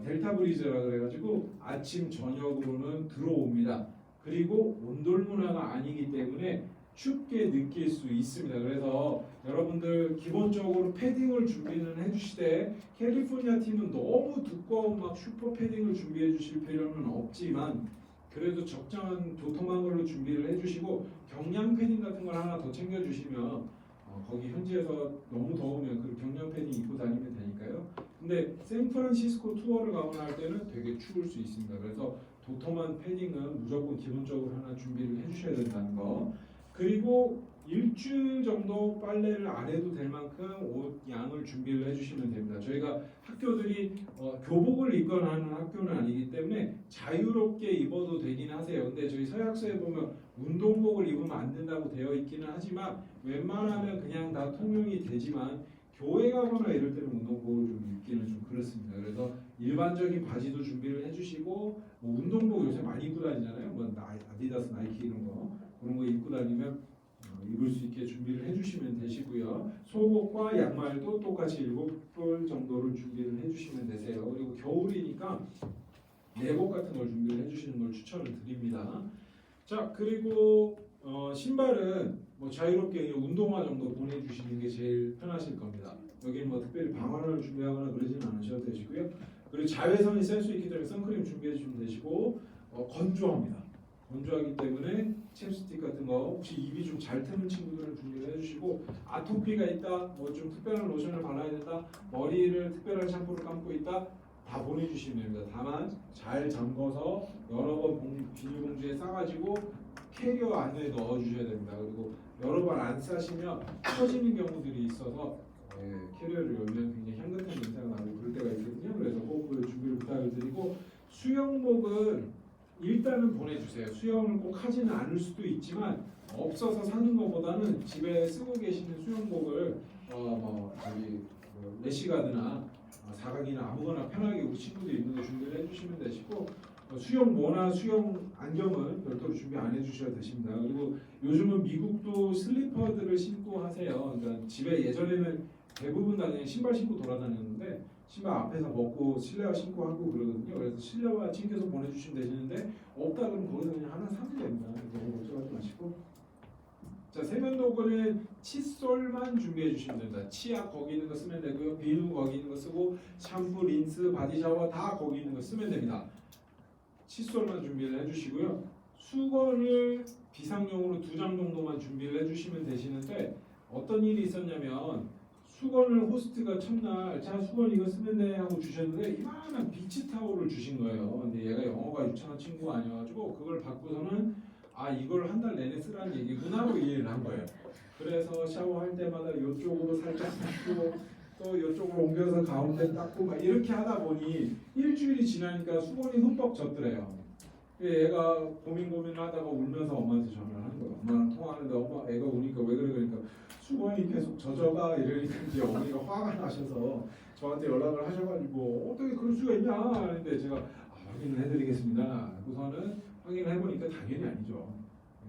델타 브리즈라 그래가지고 아침 저녁으로는 들어옵니다. 그리고 온돌 문화가 아니기 때문에 춥게 느낄 수 있습니다. 그래서 여러분들 기본적으로 패딩을 준비는 해주시되 캘리포니아 팀은 너무 두꺼운 막 슈퍼 패딩을 준비해 주실 필요는 없지만 그래도 적정한 도톰한 걸로 준비를 해주시고 경량 패딩 같은 걸 하나 더 챙겨주시면 거기 현지에서 너무 더우면 그 경량 패딩 입고 다니면 되니까요. 근데 샌프란시스코 투어를 가거나 할 때는 되게 추울 수 있습니다. 그래서 도톰한 패딩은 무조건 기본적으로 하나 준비를 해주셔야 된다는 거. 그리고 일주일 정도 빨래를 안 해도 될 만큼 옷 양을 준비를 해주시면 됩니다. 저희가 학교들이 교복을 입거나 하는 학교는 아니기 때문에 자유롭게 입어도 되긴 하세요. 근데 저희 서약서에 보면 운동복을 입으면 안 된다고 되어 있기는 하지만 웬만하면 그냥 다 통용이 되지만 교회 가거나 이럴 때는 운동복을 좀 입기는 좀 그렇습니다. 그래서 일반적인 바지도 준비를 해주시고 뭐 운동복 요새 많이 입고 다니잖아요. 뭐 아디다스, 나이키 이런 거 그런 거 입고 다니면 입을 수 있게 준비를 해주시면 되시고요. 속옷과 양말도 똑같이 7벌 정도를 준비를 해주시면 되세요. 그리고 겨울이니까 내복 같은 걸 준비를 해주시는 걸 추천을 드립니다. 자, 그리고 신발은 뭐 자유롭게 그냥 운동화 정도 보내주시는 게 제일 편하실 겁니다. 여기는 뭐 특별히 방어를 준비하거나 그러지는 않으셔도 되시고요. 그리고 자외선이 셀 수 있기 때문에 선크림 준비해 주시면 되시고 건조합니다. 건조하기 때문에 챕스틱 같은 거 혹시 입이 좀 잘 트는 친구들은 준비를 해주시고 아토피가 있다, 뭐 좀 특별한 로션을 발라야 된다, 머리를 특별한 샴푸를 감고 있다 다 보내주시면 됩니다. 다만 잘 잠궈서 여러 번 비닐봉지에 싸가지고 캐리어 안에 넣어주셔야 됩니다. 그리고 여러 번 안 싸시면 터지는 경우들이 있어서 캐리어를 열면 굉장히 향긋한 냄새가 나고 그럴 때가 있거든요. 그래서 꼭 그 준비를 부탁을 드리고 수영복은 일단은 보내주세요. 수영을 꼭 하지는 않을 수도 있지만 없어서 사는 것보다는 집에 쓰고 계시는 수영복을 래시가드나 사각이나 아무거나 편하게 우리 친구들 입는 거 준비를 해주시면 되시고 수영모나 수영 안경은 별도로 준비 안 해주셔야 되십니다. 그리고 요즘은 미국도 슬리퍼들을 신고 하세요. 그러니까 집에 예전에는 대부분 다 그냥 신발 신고 돌아다녔는데 신발 앞에서 먹고 실내화 신고 하고 그러거든요. 그래서 실내화 챙겨서 보내주시면 되시는데 없다 그러면 거기서 그냥 하나 사면 됩니다. 너무 걱정하지 마시고. 자, 세면도구는 칫솔만 준비해 주시면 됩니다. 치약 거기 있는 거 쓰면 되고요. 비누 거기 있는 거 쓰고 샴푸, 린스, 바디 샤워 다 거기 있는 거 쓰면 됩니다. 칫솔만 준비를 해주시고요. 수건을 비상용으로 2장 정도만 준비를 해주시면 되시는데 어떤 일이 있었냐면 수건을 호스트가 첫날 자 수건 이거 쓰면 돼 하고 주셨는데 이만한 비치 타올을 주신 거예요. 근데 얘가 영어가 유창한 친구가 아니어가지고 그걸 받고서는 아 이걸 한 달 내내 쓰라는 얘기구나 하고 이해를 한 거예요. 그래서 샤워할 때마다 이쪽으로 살짝 닦고 또 이쪽으로 옮겨서 가운데 닦고 막 이렇게 하다 보니 일주일이 지나니까 수건이 흠뻑 젖더래요. 얘가 고민을 하다가 울면서 엄마한테 전화를 하는 거예요. 엄마랑 통화하는데 엄마 애가 우니까 왜 그래 그러니까 수건이 계속 젖어가 이러니까 이제 어머니가 화가 나셔서 저한테 연락을 하셔가지고 어떻게 그럴 수가 있냐 하는데 제가 확인을 해드리겠습니다. 우선은 확인을 해보니까 당연히 아니죠.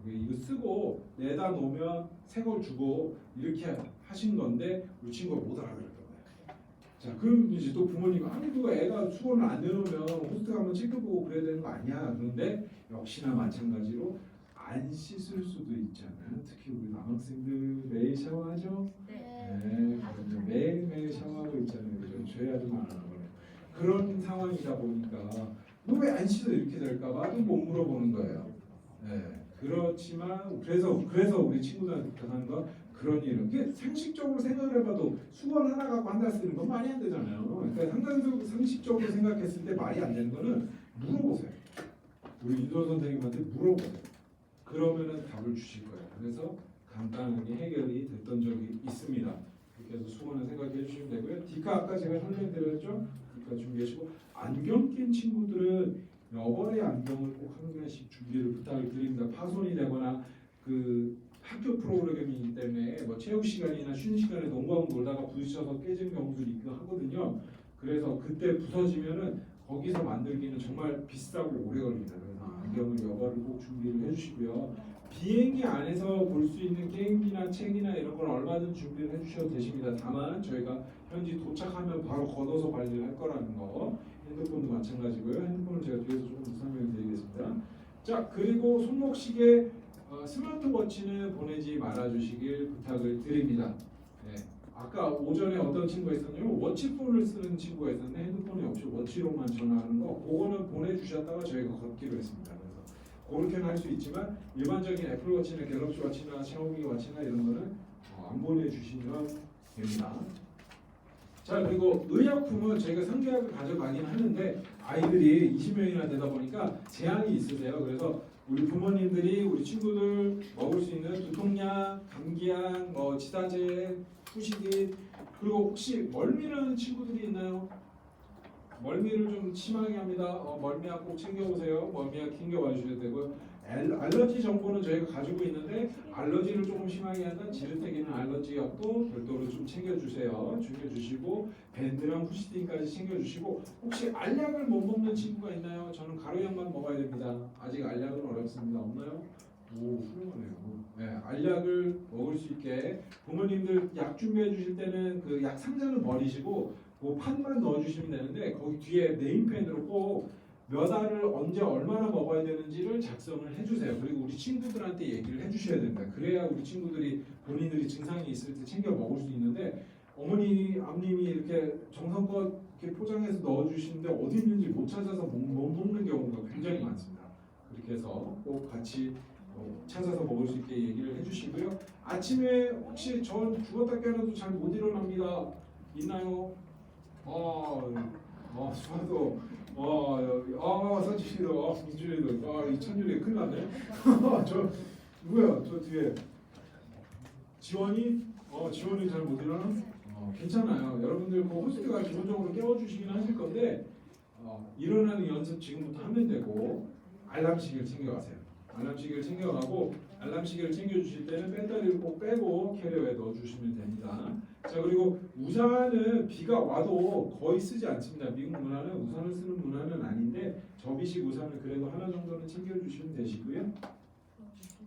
이거 쓰고 내다 놓으면 새 걸 주고 이렇게 하신 건데 우리 친구가 못 알아들었던 거예요. 자, 그럼 이제 또 부모님 아니 그거 애가 수건을 안 내놓으면 호스트가 한번 챙겨보고 그래야 되는 거 아니야. 그런데 역시나 마찬가지로 안 씻을 수도 있잖아요. 특히 우리 남학생들 매일 샤워하죠? 네. 매일매일 샤워하고 있잖아요. 그죠? 저희 아줌마 그런 상황이다 보니까 너 왜 안 씻어 이렇게 될까봐 못 물어보는 거예요. 네. 그렇지만 그래서 우리 친구들한테 부탁하는 건 그런 일은 이게 상식적으로 생각을 해봐도 수건 하나 갖고 한 달 쓰는 건 말이 안 되잖아요. 그러니까 상식적으로 생각했을 때 말이 안 되는 거는 물어보세요. 우리 인도 선생님한테 물어보세요. 그러면은 답을 주실 거예요. 그래서 간단하게 해결이 됐던 적이 있습니다. 이렇게 해서 수건을 생각해 주시면 되고요. 디카 아까 제가 설명드렸죠? 디카 준비하시고 안경 낀 친구들은 러버리 안경을 꼭 한 개씩 준비를 부탁을 드립니다. 파손이 되거나 그 학교 프로그램이기 때문에 뭐 체육 시간이나 쉬는 시간에 농구하고 놀다가 부딪혀서 깨진 경우들이 있기도 하거든요. 그래서 그때 부서지면은 거기서 만들기는 정말 비싸고 오래 걸립니다. 그래서 안경을 러버를 꼭 준비를 해주시고요. 비행기 안에서 볼 수 있는 게임이나 책이나 이런 걸 얼마든 준비를 해주셔도 되십니다. 다만 저희가 현지 도착하면 바로 걷어서 관리를 할 거라는 거. 핸드폰도 마찬가지고요. 핸드폰을 제가 뒤에서 조금 더 설명드리겠습니다. 자, 그리고 손목시계 스마트워치는 보내지 말아주시길 부탁을 드립니다. 네. 아까 오전에 어떤 친구가 있었냐면 워치폰을 쓰는 친구가 있었는데 핸드폰이 없이 워치로만 전화하는 거 그거는 보내주셨다가 저희가 걷기로 했습니다. 그래서 그렇게는 할 수 있지만 일반적인 애플워치나 갤럭시 워치나 샤오미 워치나 이런 거는 안 보내주시면 됩니다. 자, 그리고 의약품은 저희가 상계약을 가져가긴 하는데 아이들이 20명이나 되다 보니까 제한이 있으세요. 그래서 우리 부모님들이 우리 친구들 먹을 수 있는 두통약, 감기약, 뭐 지사제, 후시딘 그리고 혹시 멀미라는 친구들이 있나요? 멀미를 좀 심하게 합니다. 멀미약 꼭 챙겨오세요. 멀미약 챙겨와 주셔야 되고요. 알러지 정보는 저희가 가지고 있는데 알러지를 조금 심하게 한다면 지르텍이나 알러지약도 별도로 좀 챙겨주세요. 챙겨주시고 밴드랑 후시딘까지 챙겨주시고 혹시 알약을 못 먹는 친구가 있나요? 저는 가루약만 먹어야 됩니다. 아직 알약은 어렵습니다. 없나요? 오, 훌륭하네요. 네, 알약을 먹을 수 있게 부모님들 약 준비해 주실 때는 그 약 상자는 버리시고 그 판만 넣어주시면 되는데 거기 뒤에 네임펜으로 꼭 몇 알을 언제 얼마나 먹어야 되는지를 작성을 해주세요. 그리고 우리 친구들한테 얘기를 해주셔야 됩니다. 그래야 우리 친구들이 본인들이 증상이 있을 때 챙겨 먹을 수 있는데 어머니, 아버님이 이렇게 정성껏 이렇게 포장해서 넣어주시는데 어디 있는지 못 찾아서 못 먹는 경우가 굉장히 많습니다. 그렇게 해서 꼭 같이 찾아서 먹을 수 있게 얘기를 해주시고요. 아침에 혹시 전 죽었다 깨어나도 잘 못 일어납니다. 있나요? 수아도, 서진이도, 민준이도, 이찬율이 큰일 났네. 저 누구야? 저 뒤에 지원이? 지원이 잘 못 일어나? 괜찮아요. 여러분들 그 호스트가 기본적으로 깨워주시긴 하실 건데 일어나는 연습 지금부터 하면 되고 알람 시계를 챙겨가세요. 알람 시계를 챙겨가고 알람 시계를 챙겨주실 때는 배터리를 꼭 빼고 캐리어에 넣어주시면 됩니다. 자, 그리고 우산은 비가 와도 거의 쓰지 않습니다. 미국 문화는 우산을 쓰는 문화는 아닌데 접이식 우산을 그래도 하나 정도는 챙겨주시면 되시고요.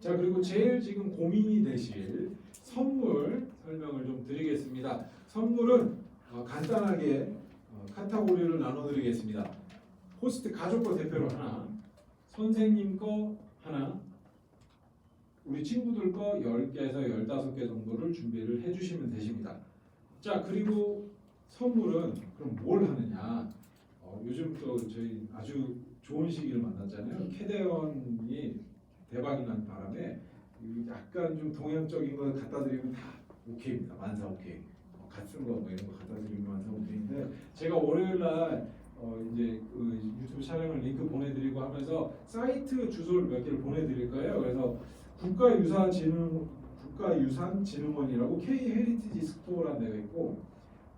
자, 그리고 제일 지금 고민이 되실 선물 설명을 좀 드리겠습니다. 선물은 간단하게 카테고리를 나눠드리겠습니다. 호스트 가족 거 대표로 하나, 선생님 거 하나, 우리 친구들 거 10개에서 15개 정도를 준비를 해주시면 되십니다. 자, 그리고 선물은 그럼 뭘 하느냐? 요즘 또 저희 아주 좋은 시기를 만났잖아요. 캐대원이 대박이 난 바람에 약간 좀 동양적인 거 갖다 드리면 다 오케이입니다. 만사 오케이. 같은 거 뭐 이런 거 갖다 드리면 만사 오케이인데 제가 월요일 날 이제 그 유튜브 촬영을 링크 보내드리고 하면서 사이트 주소를 몇 개를 보내드릴 거예요. 그래서 국가유산진흥원이라고 K-헤리티지 스토어라는 데가 있고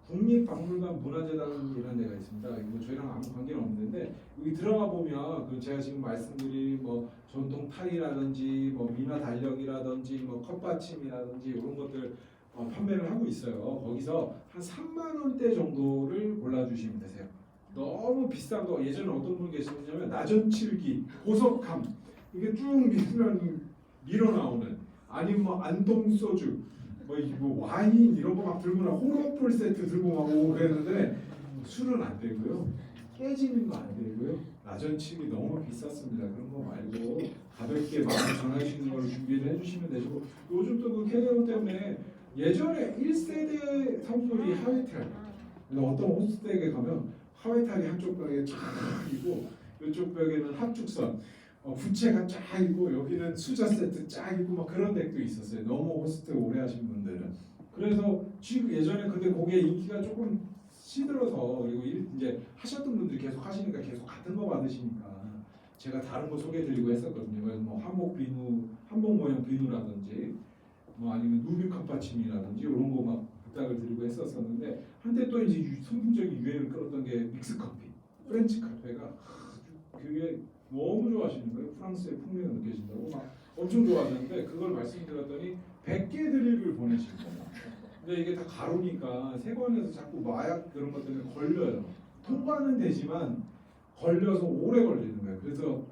국립박물관 문화재단이라는 데가 있습니다. 이거 저희랑 아무 관계는 없는데 여기 들어가 보면 그 제가 지금 말씀드린 뭐 전통 타이라든지 뭐 미나 달력이라든지 뭐 컵받침이라든지 이런 것들 판매를 하고 있어요. 거기서 한 3만 원대 정도를 골라주시면 되세요. 너무 비싼 거 예전에 어떤 분 계시냐면 나전칠기, 보석함 이게 쭉 밀어 나오는 아니면 뭐 안동 소주 뭐 와인 이런 거 막 들고 나 호러풀 세트 들고 막 오고 그랬는데 술은 안 되고요. 깨지는 거 안 되고요. 나전칠기 너무 비쌌습니다. 그런 거 말고 가볍게 마음 전할 수 있는 걸 준비를 해주시면 되시고 요즘 또 그 캐리어 때문에 예전에 1세대 선물이 하회탈 어떤 호스트에게 가면 하회탈이 한쪽 벽에 쫙 있고 이쪽 벽에는 합죽선 부채가 쫙 있고 여기는 수저 세트 쫙 있고 막 그런 덱도 있었어요. 너무 호스트 오래 하신 분들은. 그래서 지금 예전에 근데 그게 인기가 조금 시들어서 그리고 이제 하셨던 분들이 계속 하시니까 계속 같은 거 받으시니까 제가 다른 거 소개드리고 했었거든요. 그래서 뭐 한복 비누, 한복 모양 비누라든지 뭐 아니면 누비컵 받침이라든지 이런 거 막 부탁을 드리고 했었었는데 한때 또 이제 선풍적인 유행을 끌었던 게 믹스 커피, 프렌치 카페가 그게 너무 좋아하시는 거예요. 프랑스의 풍미가 느껴진다고 막 엄청 좋아하는데 그걸 말씀드렸더니 100개 드립을 보내신 거예요. 근데 이게 다 가루니까 세관에서 자꾸 마약 그런 것 때문에 걸려요. 통과는 되지만 걸려서 오래 걸리는 거예요. 그래서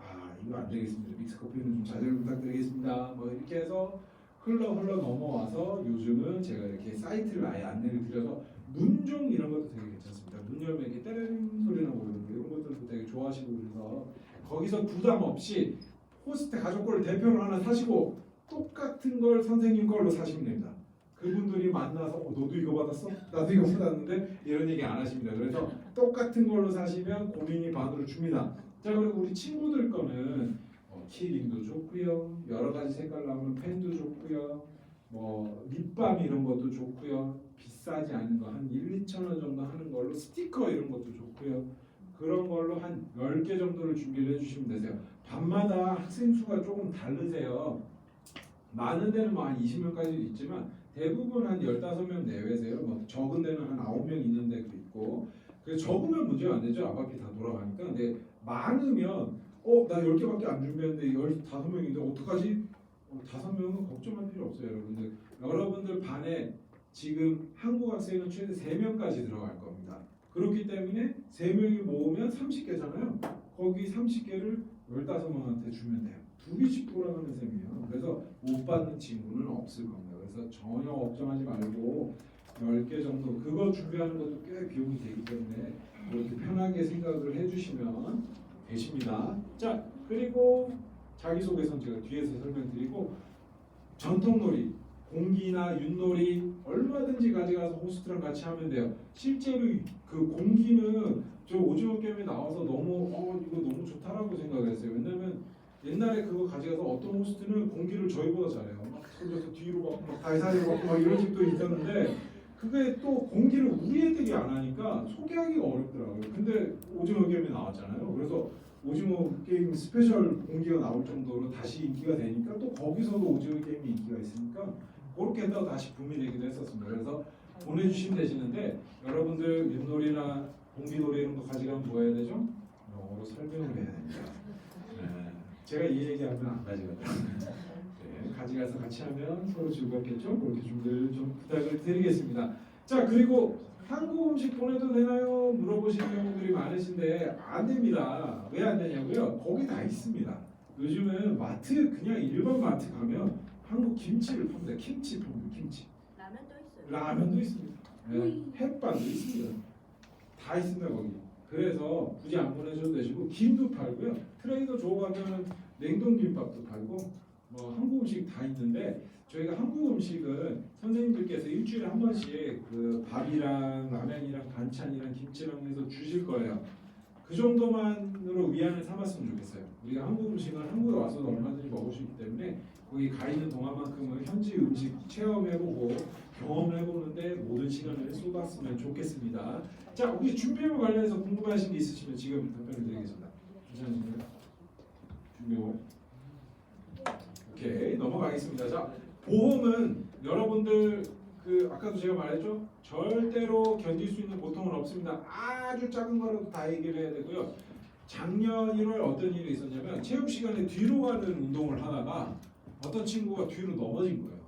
이거 안 되겠습니다. 믹스 커피는 좀 자제를 부탁드리겠습니다. 뭐 이렇게 해서 흘러 넘어와서 요즘은 제가 이렇게 사이트를 아예 안내를 드려서 문종 이런 것도 되게 괜찮습니다. 문 열면 이렇게 때리는 소리 나고 그러는데 이런 것들도 되게 좋아하시고 그래서 거기서 부담 없이 호스트 가족 거를 대표로 하나 사시고 똑같은 걸 선생님 걸로 사시면 됩니다. 그분들이 만나서 너도 이거 받았어? 나도 이거 받았는데 이런 얘기 안 하십니다. 그래서 똑같은 걸로 사시면 고민이 반으로 줍니다. 자, 그리고 우리 친구들 거는 키링도 좋고요. 여러 가지 색깔 나오는 펜도 좋고요. 뭐 립밤 이런 것도 좋고요. 비싸지 않은 거 한 1, 2천 원 정도 하는 걸로 스티커 이런 것도 좋고요. 그런 걸로 한 10개 정도를 준비를 해주시면 되세요. 반마다 학생 수가 조금 다르세요. 많은 데는 뭐 한 20명까지 있지만 대부분 한 15명 내외세요. 뭐 적은 데는 한 9명 있는 데도 있고. 그래서 적으면 문제가 안 되죠. 앞바퀴 다 돌아가니까. 근데 많으면 나 10개밖에 안 준비했는데 15명인데 어떡하지? 5명은 걱정할 필요 없어요. 여러분들 반에 지금 한국 학생은 최대 3명까지 들어갈 겁니다. 그렇기 때문에 3명이 모으면 30개잖아요. 거기 30개를 15명한테 주면 돼요. 2개씩 돌아가는 셈이에요. 그래서 못 받는 친구는 없을 겁니다. 그래서 전혀 걱정하지 말고 10개 정도 그거 준비하는 것도 꽤 비용이 되기 때문에 이렇게 편하게 생각을 해주시면 되십니다. 자, 그리고 자기소개서는 제가 뒤에서 설명드리고 전통놀이, 공기나 윷놀이 얼마든지 가져가서 호스트랑 같이 하면 돼요. 실제로 그 공기는 저 오징어 게임에 나와서 너무 이거 너무 좋다라고 생각했어요. 왜냐면 옛날에 그거 가져가서 어떤 호스트는 공기를 저희보다 잘해요. 막 손져서 뒤로 막 다이사리로 막 이런 집도 있었는데 그게 또 공기를 우리 애들이 안 하니까 소개하기가 어렵더라고요. 근데 오징어 게임에 나왔잖아요. 그래서 오징어 게임 스페셜 공기가 나올 정도로 다시 인기가 되니까 또 거기서도 오징어 게임이 인기가 있으니까 그렇게 해서 다시 붐이 되기도 했었습니다. 그래서 보내주시면 되시는데 여러분들 윷놀이나 공기놀이 이런 거 가져가면 뭐 해야 되죠? 영어로 설명을 해야 됩니다. 네. 제가 이 얘기하면 안 가져가요. 네, 가져가서 같이 하면 서로 즐겁겠죠? 그렇게 준비를 좀 부탁을 드리겠습니다. 자, 그리고 한국 음식 보내도 되나요? 물어보시는 경우들이 많으신데 안 됩니다. 왜 안 되냐고요? 거기 다 있습니다. 요즘은 마트 그냥 일반 마트 가면 한국 김치를 팝니다. 김치 팝니다. 김치. 라면도 있어요. 라면도 있습니다. 네, 햇반도 있습니다. 다 있습니다 거기. 그래서 굳이 안 보내셔도 되시고 김도 팔고요. 트레이더 조 가면 냉동 김밥도 팔고 뭐 한국 음식 다 있는데 저희가 한국 음식은 선생님들께서 일주일에 한 번씩 그 밥이랑 라면이랑 반찬이랑 김치랑 해서 주실 거예요. 그 정도만으로 위안을 삼았으면 좋겠어요. 우리가 한국 음식은 한국에 와서도 얼마든지 먹을 수 있기 때문에 거기 가 있는 동안만큼은 현지 음식 체험해보고 경험해보는데 모든 시간을 쏟았으면 좋겠습니다. 자, 우리 준비물 관련해서 궁금하신 게 있으시면 지금 답변을 드리겠습니다. 괜찮으신가요? 준비물. 오케이, 넘어가겠습니다. 자, 보험은 여러분들 그 아까도 제가 말했죠? 절대로 견딜 수 있는 고통은 없습니다. 아주 작은 거라도 다 얘기를 해야 되고요. 작년 1월 어떤 일이 있었냐면 체육 시간에 뒤로 가는 운동을 하다가 어떤 친구가 뒤로 넘어진 거예요.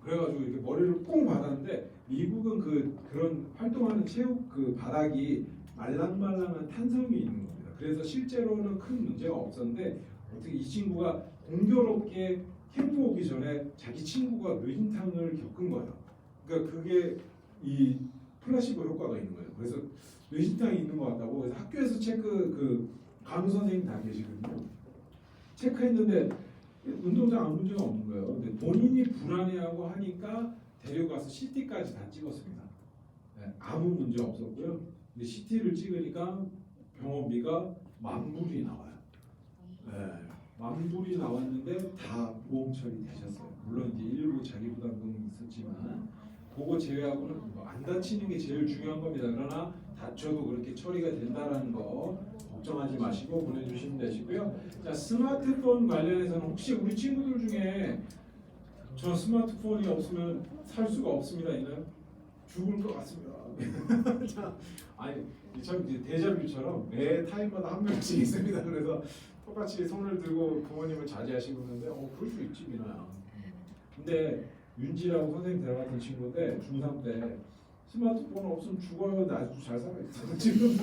그래가지고 이렇게 머리를 꽁 받았는데 미국은 그런 활동하는 체육 그 바닥이 말랑말랑한 탄성이 있는 겁니다. 그래서 실제로는 큰 문제가 없었는데 어떻게 이 친구가 공교롭게 캠프 오기 전에 자기 친구가 뇌진탕을 겪은 거예요. 그러니까 그게 이 플라시보 효과가 있는 거예요. 그래서 뇌진탕이 있는 것 같다고. 그래서 학교에서 그 간호 선생님 다 계시거든요. 체크했는데 운동장 아무 문제가 없는 거예요. 근데 본인이 불안해하고 하니까 데려가서 CT까지 다 찍었습니다. 네, 아무 문제 없었고요. 근데 CT를 찍으니까 병원비가 10,000불이 나와요. 네, 10,000불이 나왔는데 다 보험 처리되셨어요. 물론 이제 일부 자기 부담금이 있었지만 그거 제외하고는 뭐안 다치는 게 제일 중요한 겁니다. 그러나 다쳐도 그렇게 처리가 된다라는 거 걱정하지 마시고 보내주시면 되시고요. 자, 스마트폰 관련해서는 혹시 우리 친구들 중에 저 스마트폰이 없으면 살 수가 없습니다. 이는 죽을 것 같습니다. 자, 아니 참 이제 데자뷰처럼 매 타임마다 한 명씩 있습니다. 그래서 똑같이 손을 들고 부모님을 자제하시고 있는데 그럴 수 있지 민아야. 근데 윤지라고 선생님 데려갔던 친구인데 중3 때 스마트폰 없으면 죽어요. 근데 아주 잘 살아있어요. 지금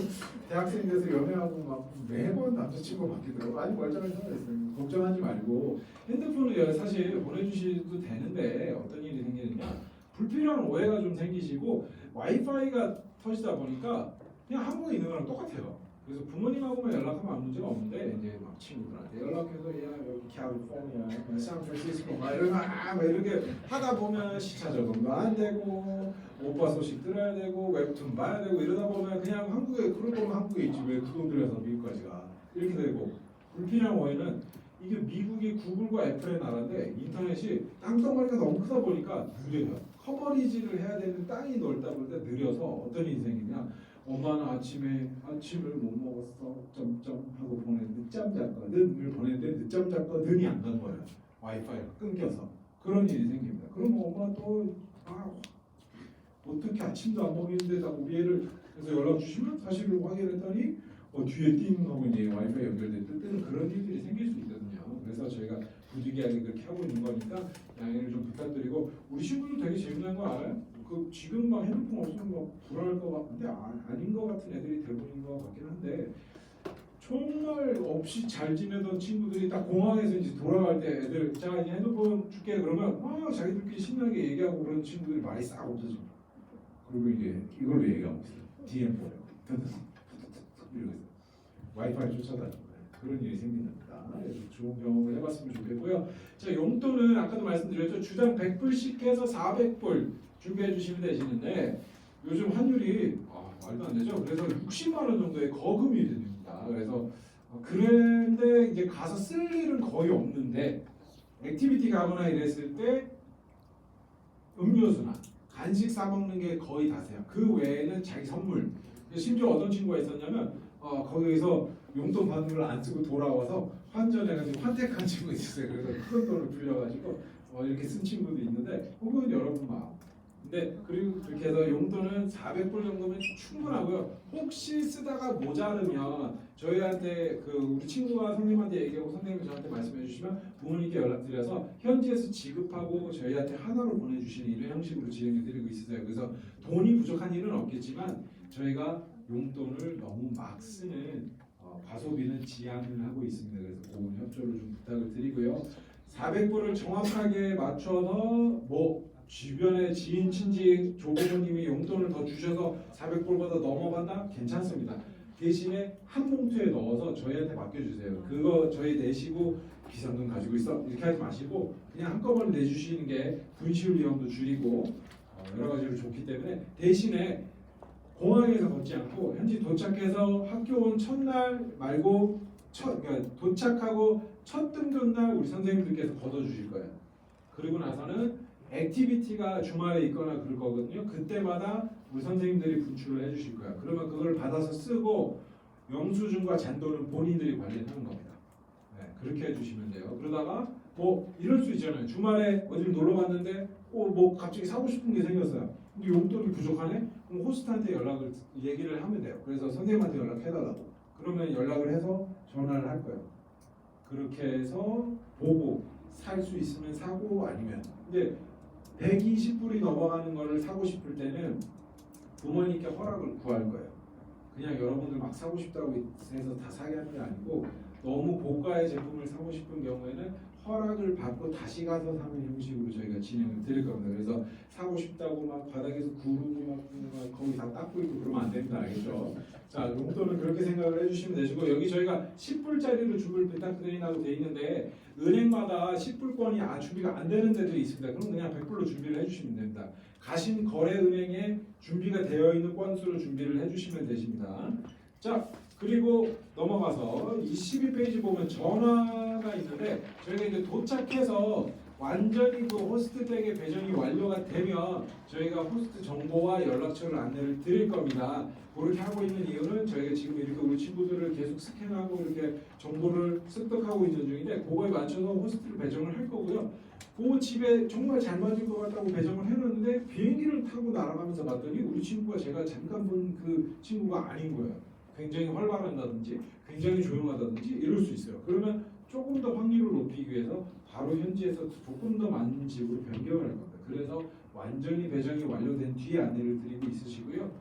대학생 돼서 연애하고 막 매번 남자친구 바뀌더라고. 아주 멀쩡하게 살아있어요. 걱정하지 말고 핸드폰을 사실 보내주셔도 되는데 어떤 일이 생기느냐 불필요한 오해가 좀 생기시고 와이파이가 터지다 보니까 그냥 한국에 있는 거랑 똑같아요. 그래서 부모님하고만 연락하면 아무 문제가 없는데 이제 막 친구들한테 연락해서 야 여기 캘리포니아, 샌프란시스코 막 이러면 막 이렇게 하다 보면 시차 적응도 안 되고 오빠 소식 들어야 되고 웹툰 봐야 되고 이러다 보면 그냥 한국에 그럴 거면 한국에 있지 왜 그 돈 들여서 미국까지 가 이렇게 되고 불필요한 오해는 이게 미국이 구글과 애플의 나라인데 인터넷이 땅덩어리가 너무 크다 보니까 느려요. 커버리지를 해야 되는 땅이 넓다 보니까 느려서 어떤 일이 생기냐 엄마는 아침을 못 먹었어 점점 하고 보내는 늦잠 잤거든을 보내는데 늦잠 잤거든이 안 간 거예요. 와이파이가 끊겨서 그런 일이 생깁니다. 그럼 엄마 또 어떻게 아침도 안 먹이는데 다 우리 애를 그래서 연락 주시면 사실을 확인했더니 뒤에 띵 하고 이제 와이파이 연결될 뜨는 그런 일들이 생길 수 있거든요. 그래서 저희가 부득이하게 그렇게 하고 있는 거니까 양해를 좀 부탁드리고 우리 친구들 되게 재밌는 거 알아요? 그 지금 막 핸드폰 없으면 막 불안할 것 같은데 아닌 것 같은 애들이 대부분인 것 같긴 한데 정말 없이 잘 지내던 친구들이 딱 공항에서 이제 돌아갈 때 애들 자 이제 핸드폰 줄게 그러면 자기들끼리 신나게 얘기하고 그런 친구들이 말이 싹 없어집니다. 그리고 이제 이걸로 얘기하고 있어요. DM 보내고 이러고 있어요. 와이파이 쫓아다니고 그런 일이 생긴답니다. 그래서 좋은 경험을 해봤으면 좋겠고요. 자, 용돈은 아까도 말씀드렸죠. 주당 100불씩 해서 400불 준비해 주시면 되시는데 요즘 환율이 말도 안 되죠. 그래서 60만 원 정도의 거금이 됩니다. 그래서 그런데 이제 가서 쓸 일은 거의 없는데 액티비티 가거나 이랬을 때 음료수나 간식 사 먹는 게 거의 다세요. 그 외에는 자기 선물. 심지어 어떤 친구가 있었냐면 거기서 용돈 받는 걸 안 쓰고 돌아와서 환전해가지고 환택한 친구 있었어요. 그래서 큰 돈을 빌려가지고 이렇게 쓴 친구도 있는데 혹은 여러분 마음. 근데 그리고 그렇게 해서 용돈은 400불 정도면 충분하고요. 혹시 쓰다가 모자르면 저희한테 우리 친구가 선생님한테 얘기하고 선생님이 저한테 말씀해 주시면 부모님께 연락드려서 현지에서 지급하고 저희한테 하나로 보내주시는 이런 형식으로 진행해 드리고 있어요. 그래서 돈이 부족한 일은 없겠지만 저희가 용돈을 너무 막 쓰는 과소비는 지양을 하고 있습니다. 그래서 그건 협조를 좀 부탁을 드리고요. 400불을 정확하게 맞춰서 주변에 지인, 친지, 조부모님이 용돈을 더 주셔서 400불보다 넘어간다? 괜찮습니다. 대신에 한 봉투에 넣어서 저희한테 맡겨주세요. 그거 저희 내시고 비상금 가지고 있어 이렇게 하지 마시고 그냥 한꺼번에 내주시는 게 분실 위험도 줄이고 여러 가지로 좋기 때문에 대신에 공항에서 걷지 않고 현지 도착해서 학교 온 첫날 말고 그러니까 도착하고 첫 등교날 우리 선생님들께서 걷어주실 거예요. 그리고 나서는 액티비티가 주말에 있거나 그럴 거거든요. 그때마다 우리 선생님들이 분출을 해주실 거예요. 그러면 그걸 받아서 쓰고 영수증과 잔돈은 본인들이 관리하는 겁니다. 네, 그렇게 해주시면 돼요. 그러다가 이럴 수 있잖아요. 주말에 어디를 놀러 갔는데 갑자기 사고 싶은 게 생겼어요. 근데 용돈이 부족하네? 그럼 호스트한테 얘기를 하면 돼요. 그래서 선생님한테 연락해달라고. 그러면 연락을 해서 전화를 할 거예요. 그렇게 해서 보고 살 수 있으면 사고 아니면 근데 120불이 넘어가는 거를 사고 싶을 때는 부모님께 허락을 구할 거예요. 그냥 여러분들 막 사고 싶다고 해서 다 사게 하는 게 아니고 너무 고가의 제품을 사고 싶은 경우에는 허락을 받고 다시 가서 사는 형식으로 저희가 진행을 드릴 겁니다. 그래서 사고 싶다고 막 바닥에서 구르고 막 거기 다 닦고 있고 그러면 안 됩니다. 알겠죠? 자, 용돈은 그렇게 생각을 해주시면 되시고 여기 저희가 10불짜리로 주불 부탁드린다고 돼 있는데 은행마다 10불권이 준비가 안 되는 데들이 있습니다. 그럼 그냥 100불로 준비를 해주시면 됩니다. 가신 거래은행에 준비가 되어 있는 건수로 준비를 해주시면 되십니다. 자, 그리고 넘어가서 이 12페이지 보면 전화가 있는데 저희가 이제 도착해서 완전히 호스트백의 배정이 완료가 되면 저희가 호스트 정보와 연락처를 안내를 드릴 겁니다. 그렇게 하고 있는 이유는 저희가 지금 이렇게 우리 친구들을 계속 스캔하고 이렇게 정보를 습득하고 있는 중인데 그거에 맞춰서 호스트를 배정을 할 거고요. 그 집에 정말 잘 맞을 것 같다고 배정을 해놨는데 비행기를 타고 날아가면서 봤더니 우리 친구가 제가 잠깐 본 그 친구가 아닌 거예요. 굉장히 활발한다든지 굉장히 조용하다든지 이럴 수 있어요. 그러면 조금 더 확률을 높이기 위해서 바로 현지에서 조금 더 많은 집으로 변경을 할 겁니다. 그래서 완전히 배정이 완료된 뒤에 안내를 드리고 있으시고요.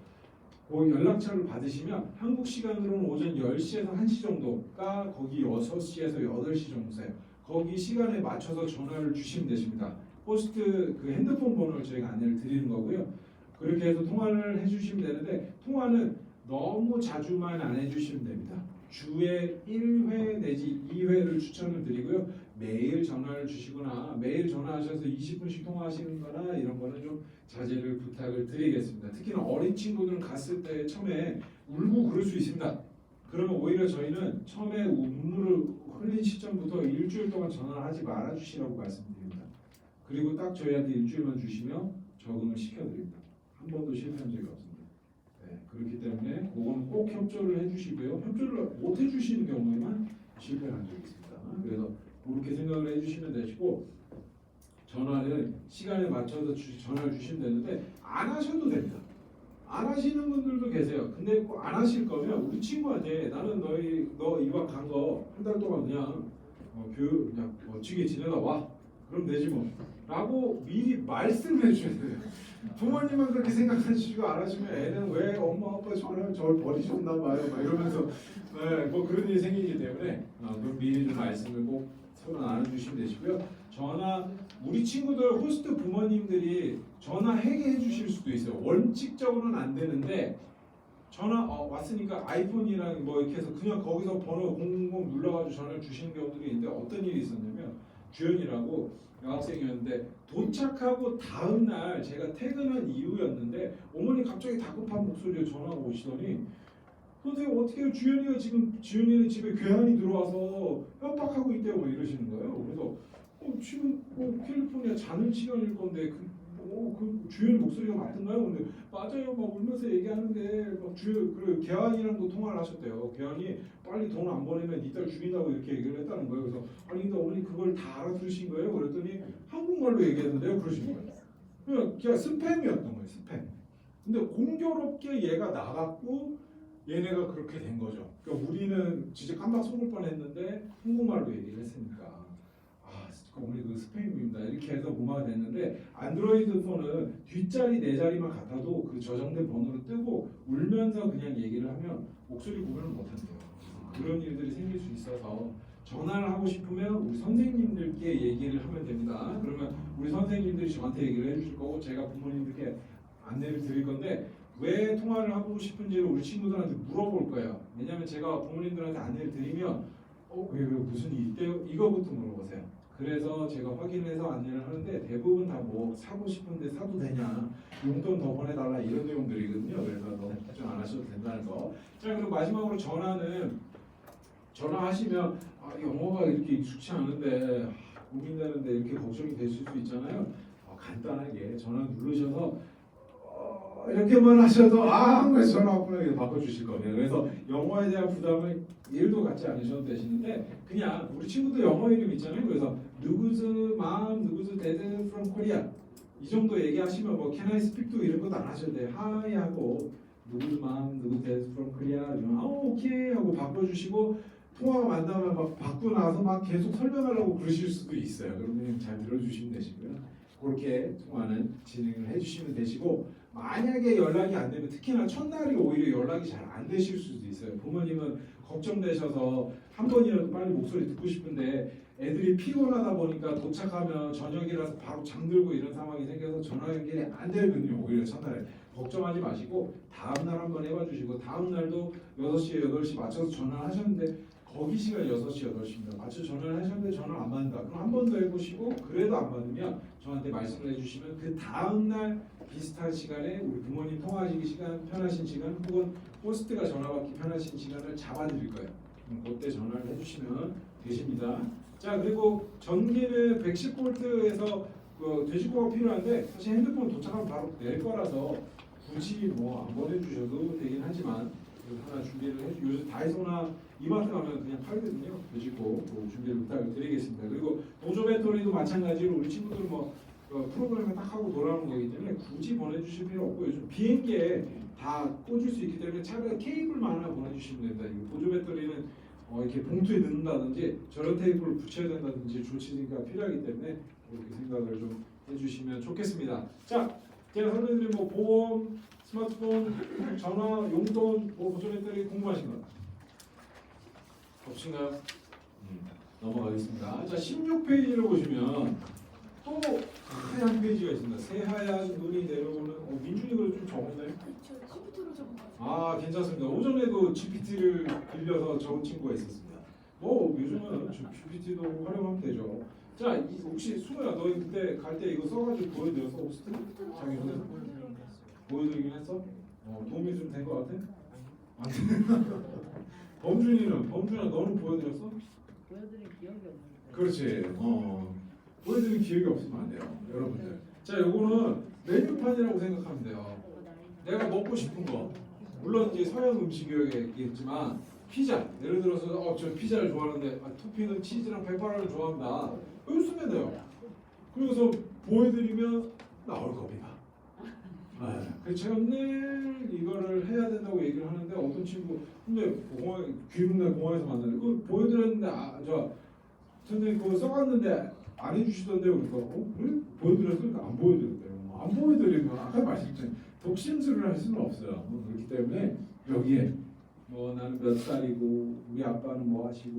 그 연락처를 받으시면 한국 시간으로는 오전 10시에서 1시 정도가 거기 6시에서 8시 정도세요. 거기 시간에 맞춰서 전화를 주시면 되십니다. 호스트 핸드폰 번호를 저희가 안내를 드리는 거고요. 그렇게 해서 통화를 해주시면 되는데 통화는 너무 자주만 안 해주시면 됩니다. 주에 1회 내지 2회를 추천을 드리고요. 매일 전화를 주시거나 매일 전화하셔서 20분씩 통화하시는 거나 이런 거는 좀 자제를 부탁을 드리겠습니다. 특히나 어린 친구들은 갔을 때 처음에 울고 그럴 수 있습니다. 그러면 오히려 저희는 처음에 눈물을 흘린 시점부터 일주일 동안 전화를 하지 말아주시라고 말씀드립니다. 그리고 딱 저희한테 일주일만 주시면 적응을 시켜드립니다. 한 번도 실패한 적이 없습니다. 네, 그렇기 때문에 그거는 꼭 협조를 해주시고요. 협조를 못 해주시는 경우에만 실패한 적이 있습니다. 그래서 그렇게 생각을 해주시면 되시고 전화는 시간에 맞춰서 전화를 주시면 되는데 안 하셔도 됩니다. 안 하시는 분들도 계세요. 근데 꼭 안 하실 거면 우리 친구한테 나는 너 이왕 간 거 한 달 동안 그냥 교육 그냥 멋지게 지내다 와. 그럼 되지 뭐. 라고 미리 말씀을 해주셔야 돼요. 부모님은 그렇게 생각하시고 안 하시면 애는 왜 엄마 아빠 저를 버리셨나 봐요. 막 이러면서 뭐 그런 일이 생기기 때문에 미리 좀 말씀을 꼭 서로 나눠주시면 되시고요. 우리 친구들 호스트 부모님들이 전화 해게 해주실 수도 있어요. 원칙적으로는 안 되는데 전화 왔으니까 아이폰이랑 뭐 이렇게 해서 그냥 거기서 번호 000 눌러가지고 전화를 주시는 경우들이 있는데 어떤 일이 있었냐면 주연이라고 여학생이었는데 도착하고 다음 날 제가 퇴근한 이후였는데 어머니 갑자기 다급한 목소리로 전화가 오시더니 선생님 어떻게 해요? 주연이가 지금 주연이네 집에 괴한이 들어와서 협박하고 있대요. 뭐 이러시는 거예요. 그래서 지금 캘리포니아 자는 시간일 건데 그 주연 목소리가 맞던가요? 근데 맞아요. 막 울면서 얘기하는데 막 그 계환이랑도 통화를 하셨대요. 계환이 빨리 돈 안 보내면 네 딸 죽인다고 이렇게 얘기를 했다는 거예요. 그래서 아니 근데 어머니 그걸 다 알아들으신 거예요? 그랬더니 한국말로 얘기했는데요. 그러신 거예요. 그냥 스팸이었던 거예요. 스팸. 근데 공교롭게 얘가 나갔고 얘네가 그렇게 된 거죠. 그러니까 우리는 진짜 깜빡 속을 뻔했는데 한국말로 얘기를 했으니까 어머니 그 스팸입니다. 이렇게 해서 무마가 됐는데 안드로이드 폰은 뒷자리 네 자리만 같아도 그 저장된 번호로 뜨고 울면서 그냥 얘기를 하면 목소리 구분을 못한대요. 그런 일들이 생길 수 있어서 전화를 하고 싶으면 우리 선생님들께 얘기를 하면 됩니다. 그러면 우리 선생님들이 저한테 얘기를 해주실 거고 제가 부모님들께 안내를 드릴 건데 왜 통화를 하고 싶은지를 우리 친구들한테 물어볼 거예요. 왜냐하면 제가 부모님들한테 안내를 드리면 왜 무슨 일이 있대요? 이거부터 물어보세요. 그래서 제가 확인해서 안내를 하는데 대부분 다 뭐 사고 싶은데 사도 되냐 용돈 더 보내달라 이런 내용들이거든요. 그래서 너무 걱정 안 하셔도 된다는 거. 자 그리고 마지막으로 전화하시면 영어가 이렇게 익숙치 않은데 고민되는데 이렇게 걱정이 되실 수 있잖아요. 간단하게 전화 누르셔서 이렇게만 하셔도 한 거에서 전화 왔구나 바꿔주실 거예요. 그래서 영어에 대한 부담을 1도 갖지 않으셔도 되시는데 그냥 우리 친구도 영어 이름 있잖아요. 그래서 누구즈 mom, 누구즈 dad from Korea 이 정도 얘기하시면 뭐 can I speak to 이런 것도 안 하셔도 돼요. hi 하고 누구즈 mom, 누구즈 dad from Korea 이러면 오케이 하고 바꿔주시고 통화가 만나면 막 받고 나서 막 계속 설명하려고 그러실 수도 있어요. 그러면 잘 들어주시면 되시고요. 그렇게 통화는 진행을 해주시면 되시고 만약에 연락이 안 되면 특히나 첫날이 오히려 연락이 잘 안 되실 수도 있어요. 부모님은 걱정되셔서 한 번이라도 빨리 목소리 듣고 싶은데 애들이 피곤하다 보니까 도착하면 저녁이라서 바로 잠들고 이런 상황이 생겨서 전화 연결이 안 되거든요. 오히려 첫날에 걱정하지 마시고 다음날 한번 해봐 주시고 다음날도 6시에 8시 맞춰서 전화를 하셨는데 거기 시간 6시, 8시입니다. 맞춰 전화를 하셨는데 전화 안 받는다. 그럼 한 번 더 해보시고 그래도 안 받으면 저한테 말씀을 해주시면 그 다음날 비슷한 시간에 우리 부모님 통화하시기 시간 편하신 시간 혹은 호스트가 전화 받기 편하신 시간을 잡아드릴 거예요. 그때 전화를 해주시면 되십니다. 자 그리고 전기는 110V에서 되시코가 필요한데 사실 핸드폰 도착하면 바로 낼 거라서 굳이 뭐 안 보내주셔도 되긴 하지만 하나 준비를 요즘 다이소나 이마트 가면 그냥 팔거든요. 되시코 준비를 부탁을 드리겠습니다. 그리고 보조 배터리도 마찬가지로 우리 친구들 뭐 프로그램을 딱 하고 돌아오는 거기 때문에 굳이 보내주실 필요 없고 요즘 비행기에 다 꽂을 수 있기 때문에 차라리 케이블만 하나 보내주시면 된다. 이 보조 배터리는 이렇게 봉투에 넣는다든지 저런 테이프를 붙여야 된다든지 조치가 필요하기 때문에 그렇게 생각을 좀 해주시면 좋겠습니다. 자, 제가 설명드린 뭐 보험, 스마트폰, 전화, 용돈, 보조 배터리 궁금하신 것 없으신가요? 넘어가겠습니다. 자, 16페이지를 보시면 또 하얀 페이지가 있습니다. 새하얀 눈이 내려오는 민준이 그걸 좀 적었나요? 저 GPT로 적어가지고. 괜찮습니다. 오전에도 GPT를 빌려서 적은 친구가 있었습니다. 뭐 요즘은 GPT도 활용하면 되죠. 자, 혹시 수호야, 너 그때 갈 때 이거 써가지고 보여드렸어? 혹시 자기 전에 보여드리긴 했어? 도움이 좀 된 것 같아? 범준아, 너는 보여드렸어? 보여드린 기억이 없는데. 그렇지. 보여드린 기억이 없으면 안 돼요, 여러분들. 자, 요거는 메뉴판이라고 생각하면 돼요. 내가 먹고 싶은 거, 물론 이제 서양 음식이겠지만 피자, 예를 들어서 저 피자를 좋아하는데 토핑은 치즈랑 페퍼런을 좋아한다. 여기 쓰면 돼요. 그래서 보여드리면 나올 겁니다. 그래서 제가 늘 이거를 해야 된다고 얘기를 하는데 어떤 친구 근데 귀국내 공항에서 만나는데 그거 보여드렸는데 선생님 그거 써갔는데 안 해주시던데요. 그러니까 그래? 보여드렸으니까 안 보여드렸대요. 안 보여드리면 아까 말씀드린 독심술을 할 수는 없어요. 그렇기 때문에 여기에 나는 몇 살이고 우리 아빠는 뭐 하시고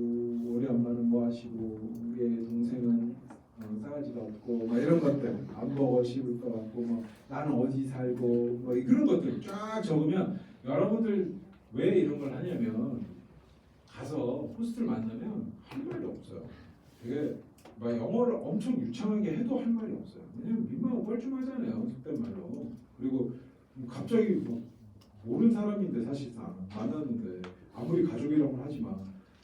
우리 엄마는 뭐 하시고 우리 동생은 싸가지가 없고 막 이런 것들 안 먹어 씹을 것 같고 나는 어디 살고 뭐 그런 것들 쫙 적으면 여러분들 왜 이런 걸 하냐면 가서 호스트를 만나면 할 말이 없어요. 되게 막 영어를 엄청 유창하게 해도 할 말이 없어요. 왜냐면 민망하고 뻘쭘하잖아요. 속된 말로. 그리고 갑자기 뭐 모르는 사람인데 사실상 만났는데 아무리 가족이라고 하지만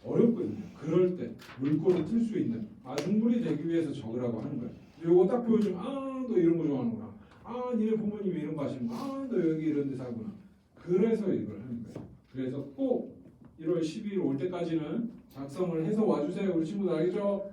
어렵거든요. 그럴 때 물꼬를 틀 수 있는 아중물이 되기 위해서 적으라고 하는 거예요. 요거 딱 보여주면 아 너 이런 거 좋아하는구나. 아 니네 부모님이 이런 거 하시는구나. 아 너 여기 이런 데 살구나. 그래서 이걸 하는 거예요. 그래서 꼭 1월 12일 올 때까지는 작성을 해서 와주세요. 우리 친구들 알겠죠?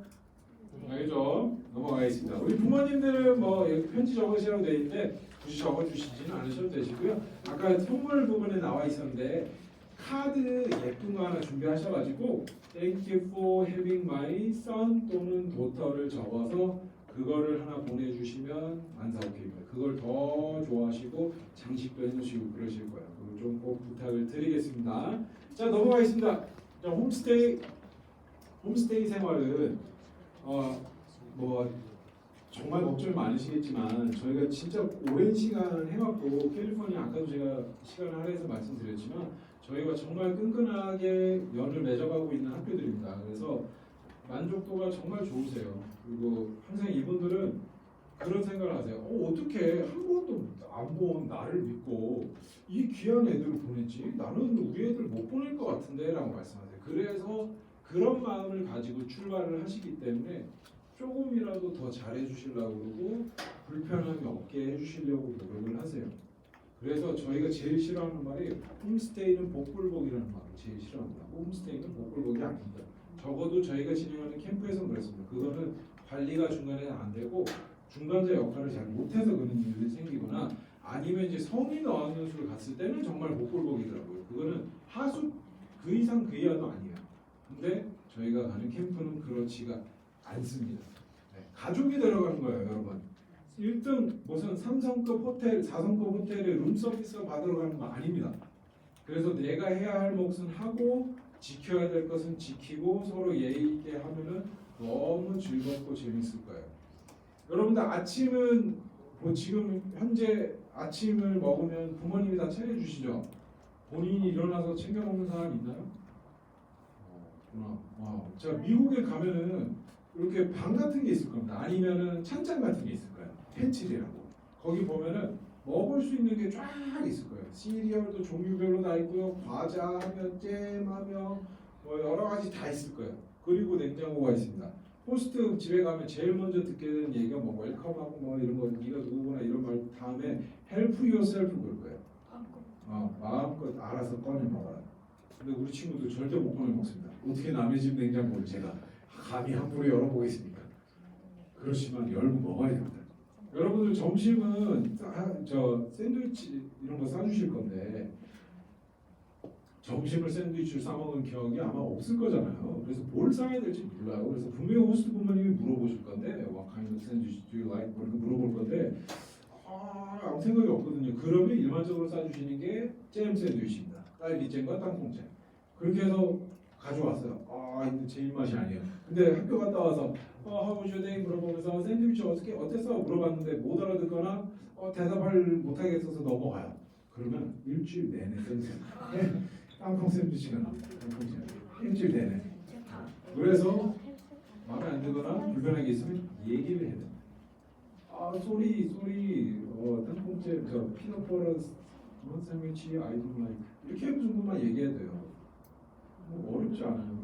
알겠죠? 넘어가겠습니다. 우리 부모님들은 뭐 여기 편지 적으시라고 돼 있는데 굳이 적어주시지는 않으셔도 되시고요. 아까 선물 부분에 나와 있었는데 카드 예쁜 거 하나 준비하셔가지고 Thank you for having my son 또는 daughter를 적어서 그거를 하나 보내주시면 만사오케이입니다. 그걸 더 좋아하시고 장식도 해놓으시고 그러실 거예요. 그걸 좀 꼭 부탁을 드리겠습니다. 자 넘어가겠습니다. 자 홈스테이 생활은 뭐 정말 걱정이 많으시겠지만 저희가 진짜 오랜 시간 해왔고 캘리포니아 아까도 제가 시간을 할애해서 말씀드렸지만 저희가 정말 끈끈하게 연을 맺어가고 있는 학교들입니다. 그래서 만족도가 정말 좋으세요. 그리고 항상 이분들은 그런 생각을 하세요. 어떻게 한 번도 안 본 나를 믿고 이 귀한 애들을 보냈지? 나는 우리 애들 못 보낼 것 같은데 라고 말씀하세요. 그래서 그런 마음을 가지고 출발을 하시기 때문에 조금이라도 더 잘해주시려고 그러고 불편함이 없게 해주시려고 노력을 하세요. 그래서 저희가 제일 싫어하는 말이 홈스테이는 복불복이라는 말을 제일 싫어합니다. 홈스테이는 복불복이 아닙니다. 적어도 저희가 진행하는 캠프에서는 그렇습니다. 그거는 관리가 중간에 안 되고 중간자 역할을 잘 못해서 그런 일들이 생기거나 아니면 이제 성인 어학연수를 갔을 때는 정말 복불복이더라고요. 그거는 하수 그 이상 그 이하도 아니에요. 근데 저희가 가는 캠프는 그렇지가 않습니다. 네, 가족이 들어가는 거예요, 여러분. 1등 무슨 3성급 호텔, 4성급 호텔에 룸서비스 받으러 가는 거 아닙니다. 그래서 내가 해야 할 몫은 하고 지켜야 될 것은 지키고 서로 예의 있게 하면은 너무 즐겁고 재밌을 거예요. 여러분들 아침은 뭐 지금 현재 아침을 먹으면 부모님이 다 차려주시죠? 본인이 일어나서 챙겨 먹는 사람 있나요? 자 미국에 가면은 이렇게 방 같은 게 있을 겁니다. 아니면은 찬장 같은 게 있을 거예요. 팬트리라고. 거기 보면은 먹을 수 있는 게 쫙 있을 거예요. 시리얼도 종류별로 다 있고요. 과자하며 잼하며 뭐 여러 가지 다 있을 거예요. 그리고 냉장고가 있습니다. 호스트 집에 가면 제일 먼저 듣게 되는 얘기가 뭐 웰컴하고 뭐 이런 거 네가 누구구나 이런 말 다음에 help yourself 그럴 거예요. 마음껏 알아서 꺼내 먹어라. 근데 우리 친구들 절대 못 꺼내 먹습니다. 어떻게 남의 집 냉장고를 제가 감히 함부로 열어보겠습니까? 그렇지만 열고 먹어야 됩니다. 여러분들 점심은 저 샌드위치 이런 거 싸주실 건데 점심을 샌드위치를 싸먹은 기억이 아마 없을 거잖아요. 그래서 뭘 싸야 될지 몰라요. 그래서 분명히 호스트 부모님이 물어보실 건데 What kind of sandwich do you like? 이렇게 물어볼 건데 아무 생각이 없거든요. 그러면 일반적으로 싸주시는 게 잼 샌드위치입니다. 딸기잼과 땅콩잼. 그렇게 해서 가져왔어요. 이거 제 입맛이 아니에요. 근데 학교 갔다 와서 how was your day? 물어보면서 샌드위치 어땠어? 물어봤는데 못 알아듣거나 대답을 못하겠어서 넘어가요. 그러면 일주일 내내 샌드위치. 땅콩 샌드위치가 나와요. 땅콩잼. 일주일 내내. 그래서 마음에 안 들거나 불편한 게 있으면 얘기를 해야 돼요. 쏘리 땅콩잼 저 피넛버터 샌드위치 I don't like 이렇게 정도만 얘기해야 돼요. 뭐 어렵지 않아요.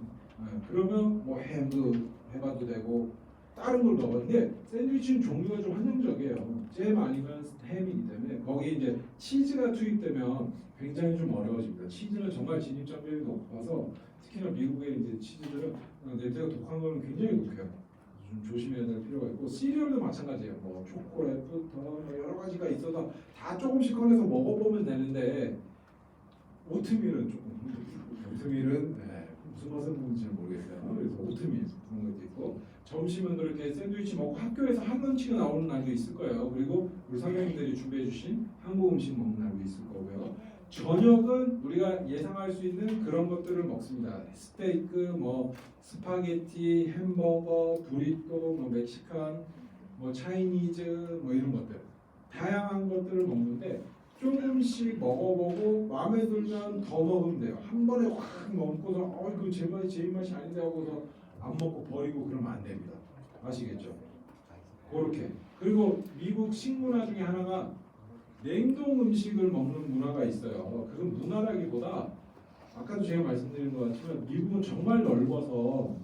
그러면 뭐 햄도 해봐도 되고 다른 걸 넣었는데 샌드위치는 종류가 좀 한정적이에요. 잼 아니면 햄이기 때문에 거기에 이제 치즈가 투입되면 굉장히 좀 어려워집니다. 치즈는 정말 진입장벽이 높아서 특히나 미국의 이제 치즈들은 냄새가 독한 거는 굉장히 높아요. 좀 조심해야 될 필요가 있고 시리얼도 마찬가지예요. 뭐 초콜릿부터 뭐 여러 가지가 있어서 다 조금씩 꺼내서 먹어보면 되는데 오트밀은 조금 힘들어요. 오트밀은 무슨 맛을 먹는지 잘 모르겠어요. 그래서 오트밀 그런 것도 있고 점심은 그렇게 샌드위치 먹고 학교에서 한런치가 나오는 날도 있을 거예요. 그리고 우리 선생님들이 준비해주신 한국 음식 먹는 날도 있을 거고요. 저녁은 우리가 예상할 수 있는 그런 것들을 먹습니다. 스테이크, 뭐 스파게티, 햄버거, 브리또, 뭐 멕시칸, 뭐 차이니즈, 뭐 이런 것들 다양한 것들을 먹는데 조금씩 먹어보고 마음에 들면 더 먹으면 돼요. 한 번에 확 먹고서 이거 제 입맛이 아닌데 하고서 안 먹고 버리고 그러면 안 됩니다. 아시겠죠? 그렇게. 그리고 미국 식문화 중에 하나가 냉동 음식을 먹는 문화가 있어요. 그건 문화라기보다 아까도 제가 말씀드린 것 같지만 미국은 정말 넓어서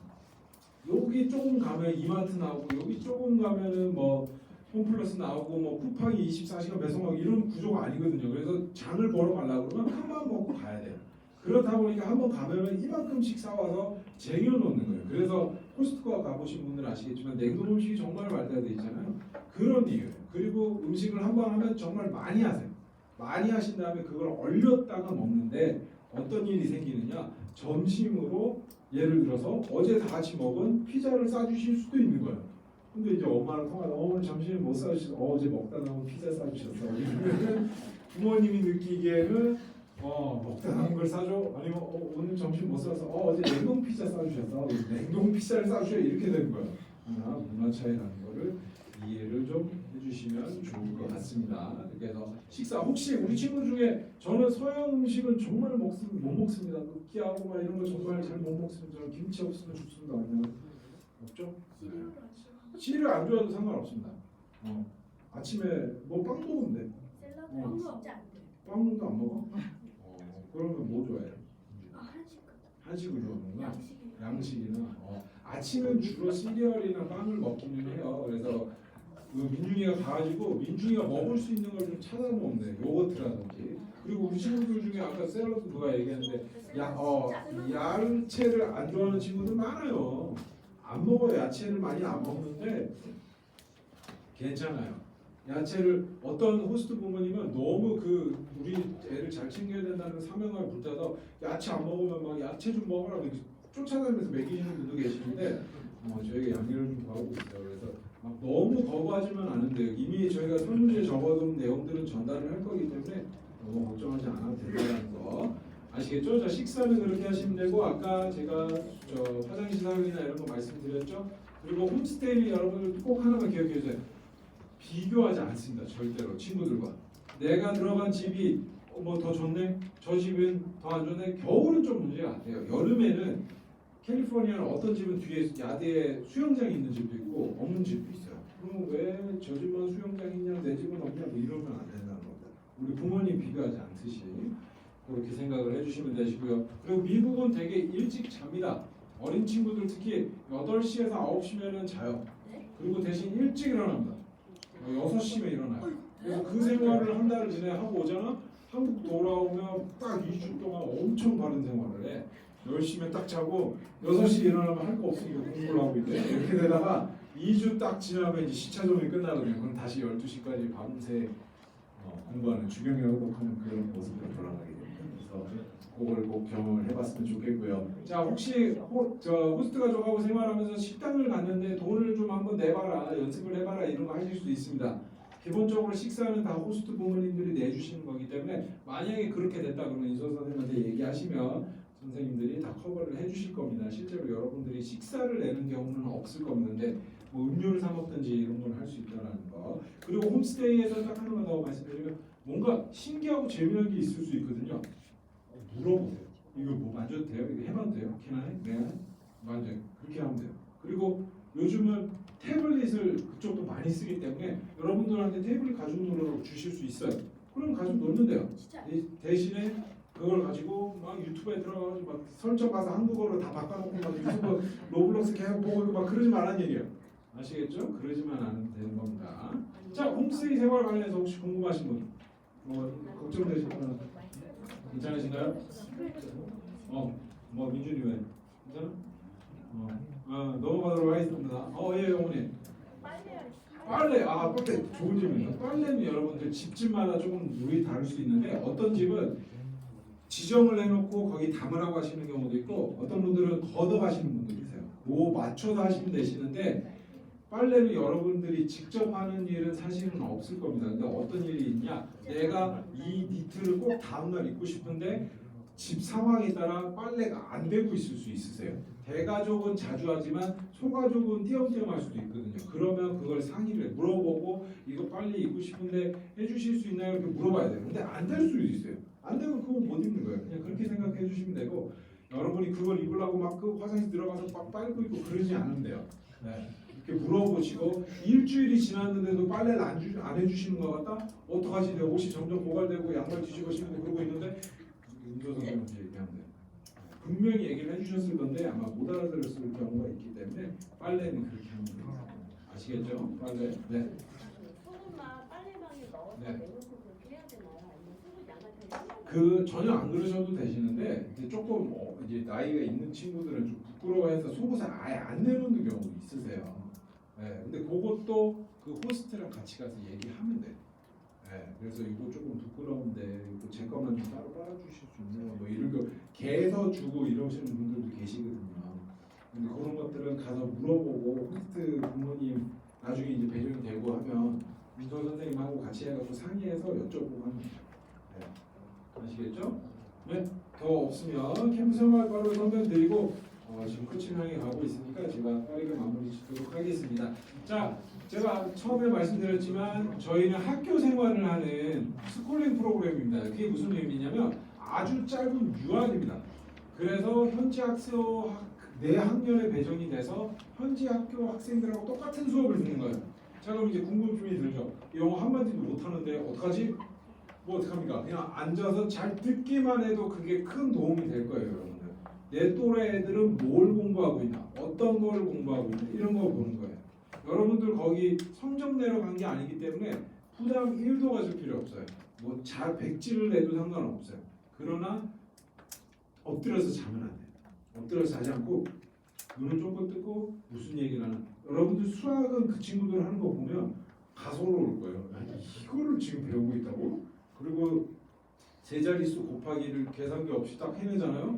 여기 조금 가면 이마트 나오고 여기 조금 가면은 뭐 홈플러스 나오고 뭐 쿠팡이 24시간 배송하고 이런 구조가 아니거든요. 그래서 장을 보러 가려고 그러면 큰맘 먹고 가야 돼요. 그렇다 보니까 한번 가면은 이만큼씩 사와서 쟁여놓는 거예요. 그래서 코스트코 가보신 분들 아시겠지만 냉동 음식이 정말 발달돼 있잖아요. 그런 이유예요. 그리고 음식을 한번 하면 정말 많이 하세요. 많이 하신 다음에 그걸 얼렸다가 먹는데 어떤 일이 생기느냐? 점심으로 예를 들어서 어제 다 같이 먹은 피자를 싸주실 수도 있는 거예요. 근데 이제 엄마랑 통화하다 오늘 점심에 못 싸주셔서 어제 먹다 남은 피자 싸주셨어. 이러면 부모님이 느끼기에는 먹다 남은 걸 싸줘? 아니면 오늘 점심 못 싸서 어제 냉동 피자 싸주셔서 냉동 피자를 싸주셔 이렇게 되는 거예요. 문화 차이라는 거를 이해를 좀 해주시면 좋을 것 같습니다. 그래서 식사 혹시 우리 친구 중에 저는 서양 음식은 정말 못 먹습니다. 느끼하고 막 이런 거 정말 잘 못 먹습니다. 저는 김치 없으면 죽습니다. 없죠? 시리얼 안 좋아해도 상관없습니다. 아침에 뭐 빵 먹으면 돼. 샐러드 진짜 안 돼. 빵도 안 먹어? 그러면 뭐 좋아해? 한식을 좋아하는구나. 양식이나 아침은 주로 시리얼이나 빵을 먹기는 해요. 그래서 그 민중이가 가가지고 민중이가 먹을 수 있는 걸 좀 찾아서 먹는데 요거트라든지 그리고 우리 친구들 중에 아까 샐러드 누가 얘기했는데 야채를 안 좋아하는 친구들 많아요. 안 먹어요. 야채를 많이 안 먹는데 괜찮아요. 야채를 어떤 호스트 부모님은 너무 그 우리 애를 잘 챙겨야 된다는 사명감에 불타서 야채 안 먹으면 막 야채 좀 먹으라 쫓아다니면서 먹이시는 분도 계시는데 저희가 양해를 좀 구하고 있어요. 그래서 막 너무 거부하지만 않은데요. 이미 저희가 설문지에 적어둔 내용들은 전달을 할 거기 때문에 너무 걱정하지 않아도 된다는 거 아시겠죠? 자, 식사는 그렇게 하시면 되고 아까 제가 화장실 사용이나 이런 거 말씀드렸죠? 그리고 홈스테이는 여러분들 꼭 하나만 기억해 주세요. 비교하지 않습니다. 절대로 친구들과 내가 들어간 집이 뭐 더 좋네? 저 집은 더 안 좋네? 겨울은 좀 문제가 안 돼요. 여름에는 캘리포니아는 어떤 집은 뒤에 야대에 수영장이 있는 집도 있고 없는 집도 있어요. 그럼 왜 저 집만 수영장이 있냐 내 집은 없냐 뭐 이러면 안 된다는 겁니다. 우리 부모님 비교하지 않듯이 그렇게 생각을 해주시면 되시고요. 그리고 미국은 되게 일찍 잡니다. 어린 친구들 특히 8시에서 9시면은 자요. 그리고 대신 일찍 일어납니다. 6시면 일어나요. 그래서 그 생활을 한 달을 하고 오잖아. 한국 돌아오면 딱 2주 동안 엄청 바른 생활을 해. 10시면 딱 자고 6시 일어나면 할 거 없으니까 공부를 하고 있대. 이렇게 되다가 2주 딱 지나면 이제 시차점이 끝나거든요. 그럼 다시 12시까지 밤새 공부하는 주경영으로 하는 그런 모습으로 돌아가게 됩니다. 그래서 그걸 꼭 경험을 해봤으면 좋겠고요. 자, 혹시 호스트가 저하고 생활하면서 식당을 갔는데 돈을 좀 한번 내봐라, 연습을 해봐라 이런 거 하실 수도 있습니다. 기본적으로 식사는 다 호스트 부모님들이 내주시는 거기 때문에 만약에 그렇게 됐다 그러면 인솔 선생님한테 얘기하시면 선생님들이 다 커버를 해주실 겁니다. 실제로 여러분들이 식사를 내는 경우는 없을 겁니다. 뭐 음료를 사 먹든지 이런 걸 할 수 있다는 거. 그리고 홈스테이에서 딱 하나만 더 말씀드리면 뭔가 신기하고 재미난 게 있을 수 있거든요. 물어보세요. 이거 뭐 만져도 돼요? 이거 해봐도 돼요? 걔나해? 내가 만져요. 그렇게 하면 돼요. 그리고 요즘은 태블릿을 그쪽도 많이 쓰기 때문에 여러분들한테 태블릿 가지고 놀라고 주실 수 있어요. 그럼 가지고 놀면 돼요. 대신에 그걸 가지고 막 유튜브에 들어가서 막 설정 가서 한국어로 다 바꿔놓고 막 유튜브 로블록스 계속 보고 있고 막 그러지 말라는 얘기예요. 아시겠죠? 그러지만 않으면 되는 겁니다. 자, 홈스테이 생활 관련해서 혹시 궁금하신 분? 걱정되신 분 괜찮으신가요? 뭐 민준이 왜? 괜찮아? 넘어가도록 하겠습니다. 예, 어머니. 빨래, 빨래 좋은 질문이에요. 빨래는 여러분들 집집마다 조금 룰이 다를 수 있는데 어떤 집은 지정을 해놓고 거기 담으라고 하시는 경우도 있고 어떤 분들은 걷어가시는 분도 계세요. 뭐 맞춰서 하시면 되시는데 빨래는 여러분들이 직접 하는 일은 사실은 없을 겁니다. 근데 어떤 일이 있냐? 내가 이 니트를 꼭 다음날 입고 싶은데 집 상황에 따라 빨래가 안 되고 있을 수 있으세요. 대가족은 자주 하지만 소가족은 띄엄띄엄 할 수도 있거든요. 그러면 그걸 상의를 물어보고 이거 빨리 입고 싶은데 해주실 수 있나요? 이렇게 물어봐야 돼요. 근데 안 될 수도 있어요. 안 되면 그건 못 입는 거예요. 그냥 그렇게 생각해 주시면 되고 여러분이 그걸 입으려고 막 그 화장실 들어가서 막 빨고 입고 그러지 않으면 돼요. 네. 이렇게 물어보시고 일주일이 지났는데도 빨래를 안 해주시는 것 같다? 어떡하지? 내 옷이 점점 고갈되고 양말 뒤집어지고 그러고 있는데 윤조 선생님한테 얘기하면 돼요. 분명히 얘기를 해주셨을 건데 아마 못 알아들었을 경우가 있기 때문에 빨래는 그렇게 하면 돼요. 아시겠죠? 빨래. 네. 소금만 빨래방에 넣어서 네. 내놓고 그렇게 해야 되나요? 아니면 소금 양을 더 그 전혀 안 그러셔도 되시는데 이제 조금 이제 나이가 있는 친구들은 좀 부끄러워해서 속옷을 아예 안 내놓는 경우도 있으세요. 네, 근데 그것도 그 호스트랑 같이 가서 얘기하면 돼. 네, 그래서 이거 조금 부끄러운데 이거 제 것만 좀 따로 빨아주실 수 있나요? 뭐 이런 거 개서 주고 이러시는 분들도 계시거든요. 근데 그런 것들은 가서 물어보고 호스트 부모님 나중에 이제 배정이 되고 하면 민서 선생님하고 같이 해가지고 상의해서 여쭤보고 하면 돼요. 네. 아시겠죠? 네. 더 없으면 캠프 생활 바로 설명드리고 지금 끝을 향해 가고 있으니까 제가 빠르게 마무리 짓도록 하겠습니다. 자, 제가 처음에 말씀드렸지만 저희는 학교 생활을 하는 스쿨링 프로그램입니다. 그게 무슨 의미냐면 아주 짧은 유학입니다. 그래서 현지 내 학년에 배정이 돼서 현지 학교 학생들하고 똑같은 수업을 듣는 거예요. 자, 그럼 이제 궁금증이 들죠. 영어 한마디도 못하는데 어떡하지? 뭐 어떡합니까? 그냥 앉아서 잘 듣기만 해도 그게 큰 도움이 될 거예요, 여러분들. 내 또래 애들은 뭘 공부하고 있나, 어떤 걸 공부하고 있나 이런 걸 보는 거예요. 여러분들 거기 성적 내러 간 게 아니기 때문에 부담 1도 가질 필요 없어요. 뭐 잘 백지를 내도 상관없어요. 그러나 엎드려서 자면 안 돼요. 엎드려서 자지 않고 눈을 조금 뜨고 무슨 얘기를 하나. 여러분들 수학은 그 친구들 하는 거 보면 가소로울 거예요. 아니, 이거를 지금 배우고 있다고? 그리고 세 자릿수 곱하기를 계산기 없이 딱 해내잖아요.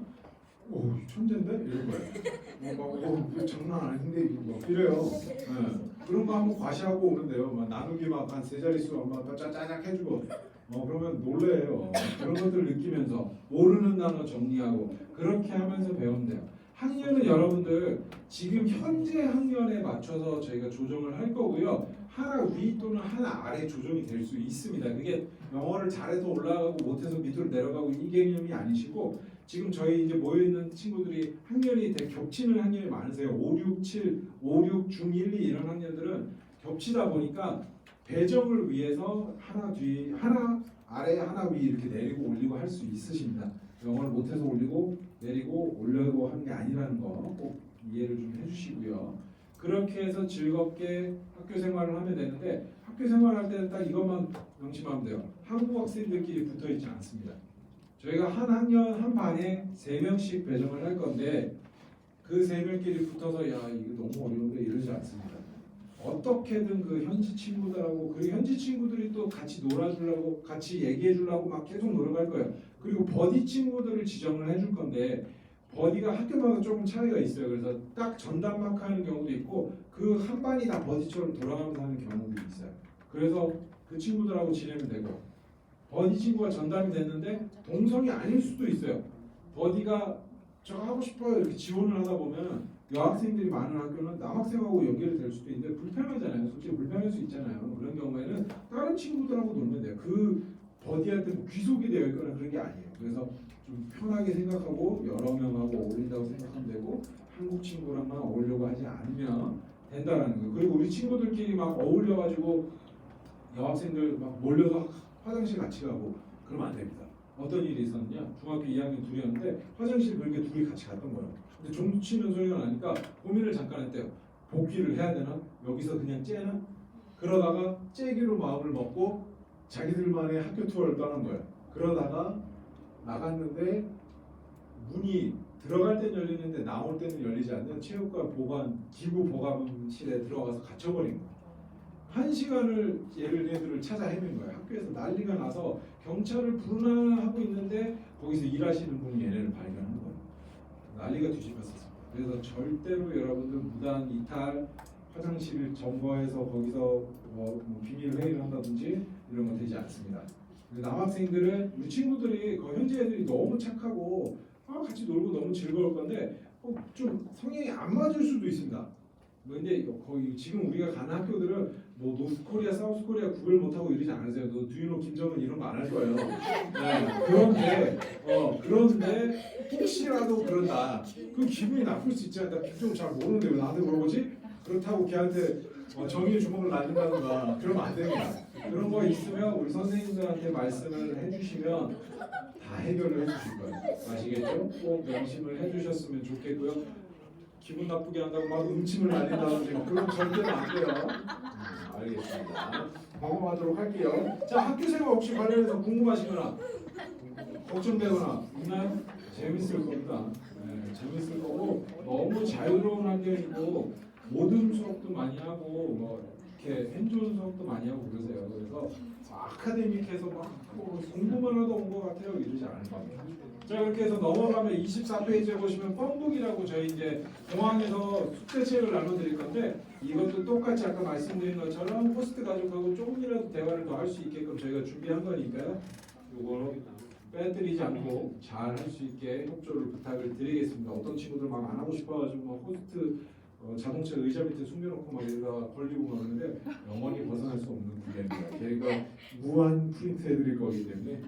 오, 천재인데? 이런 거예요. 뭐 장난 아닌데 이거 막 이래요. 네. 그런 거 한번 과시하고 오면 돼요. 막 나누기 막 한 세 자릿수 한번 짜자작 해주고 그러면 놀래요. 그런 것들 느끼면서 모르는 단어 정리하고 그렇게 하면서 배우면 돼요. 학년은 여러분들 지금 현재 학년에 맞춰서 저희가 조정을 할 거고요. 하나 위 또는 하나 아래 조정이 될 수 있습니다. 그게 영어를 잘해서 올라가고 못해서 밑으로 내려가고 이 개념이 아니시고 지금 저희 이제 모여있는 친구들이 학년이 되게 겹치는 학년이 많으세요. 5, 6, 7, 5, 6, 중 1, 2 이런 학년들은 겹치다 보니까 배정을 위해서 하나 뒤, 하나 아래, 하나 위 이렇게 내리고 올리고 할 수 있으십니다. 영어를 못해서 올리고 내리고 올려고 하는 게 아니라는 거 꼭 이해를 좀 해주시고요. 그렇게 해서 즐겁게 학교 생활을 하면 되는데 학교 생활할 때는 딱 이것만 명심하면 돼요. 한국 학생들끼리 붙어 있지 않습니다. 저희가 한 학년 한 반에 3명씩 배정을 할 건데 그 3명끼리 붙어서 야 이거 너무 어려운데 이러지 않습니다. 어떻게든 그 현지 친구들하고 그 현지 친구들이 또 같이 놀아주려고 같이 얘기해주려고 막 계속 노력할 거예요. 그리고 버디 친구들을 지정을 해줄 건데 버디가 학교마다 조금 차이가 있어요. 그래서 딱 전담마크 하는 경우도 있고 그 한 반이 다 버디처럼 돌아가면서 하는 경우도 있어요. 그래서 그 친구들하고 지내면 되고 버디 친구가 전담이 됐는데 동성이 아닐 수도 있어요. 버디가 저 하고 싶어요 이렇게 지원을 하다 보면 여학생들이 많은 학교는 남학생하고 연결이 될 수도 있는데 불편하잖아요. 솔직히 불편할 수 있잖아요. 그런 경우에는 다른 친구들하고 놀면 돼요. 그 버디한테 뭐 귀속이 되어 있거나 그런 게 아니에요. 그래서 좀 편하게 생각하고 여러 명하고 어울린다고 생각하면 되고 한국 친구랑만 어울려고 하지 않으면 된다라는 거예요. 그리고 우리 친구들끼리 막 어울려가지고 여학생들 막 몰려서 화장실 같이 가고 그러면 안 됩니다. 어떤 일이 있었냐? 중학교 2학년 둘이었는데 화장실 그렇게 둘이 같이 갔던 거예요. 근데 종도 치는 소리가 나니까 고민을 잠깐 했대요. 복귀를 해야 되나? 여기서 그냥 째나? 그러다가 째기로 마음을 먹고 자기들만의 학교 투어를 떠난 거예요. 그러다가 나갔는데 문이 들어갈 땐 열리는데 나올 때는 열리지 않는 체육관 보관 기구 보관실에 들어가서 갇혀버린 거예요. 1시간을 얘들을 찾아 헤맨 거예요. 학교에서 난리가 나서 경찰을 부르나 하고 있는데 거기서 일하시는 분이 얘네를 발견한 거예요. 난리가 뒤집혔었습니다. 그래서 절대로 여러분들 무단 이탈, 화장실을 점거해서 거기서 뭐 비밀 회의를 한다든지 이런 거 되지 않습니다. 남학생들은 우리 친구들이 현지 애들이 너무 착하고 같이 놀고 너무 즐거울 건데 좀 성향이 안 맞을 수도 있습니다. 근데 거의 지금 우리가 가는 학교들은 뭐 노스코리아, 사우스코리아 구별 못하고 이러지 않으세요. 너 두유노 김정은 이런 거 안 할 거예요. 네, 그런데 혹시라도 그런다. 그 기분이 나쁠 수 있잖아. 나 김정은 잘 모르는데 왜 나한테 물어보지? 그렇다고 걔한테 정의의 주먹을 날린다든가 그러면 안 됩니다. 그런 거 있으면 우리 선생님들한테 말씀을 해주시면 다 해결을 해주실 거예요. 아시겠죠? 꼭 명심을 해주셨으면 좋겠고요. 기분 나쁘게 한다고 막 음침을 날린다든지 그런 거 절대로 안 돼요. 알겠습니다. 경험하도록 할게요. 자, 학교 생활 혹시 관련해서 궁금하시거나 걱정되거나 있나요? 재밌을 겁니다. 네, 재밌을 거고 너무 자유로운 환경이고 모든 수업도 많이 하고 뭐 이렇게 핸즈온 수업도 많이 하고 그러세요. 그래서 아카데믹해서 막 공부만 하다 온 것 같아요. 이러지 않을 겁니다. 자, 그렇게 해서 넘어가면 24페이지에 보시면 펌북이라고 저희 이제 공항에서 숙제책을 나눠드릴 건데 이것도 똑같이 아까 말씀드린 것처럼 호스트 가족하고 조금이라도 대화를 더 할 수 있게끔 저희가 준비한 거니까요. 이거 빼뜨리지 않고 잘 할 수 있게 협조를 부탁을 드리겠습니다. 어떤 친구들 막 안 하고 싶어가지고 막 호스트 자동차 의자 밑에 숨겨놓고 막 이러다가 걸리고 막 그러는데 영원히 벗어날 수 없는 문제입니다. 저희가 무한 프린트 해드릴 거기 때문에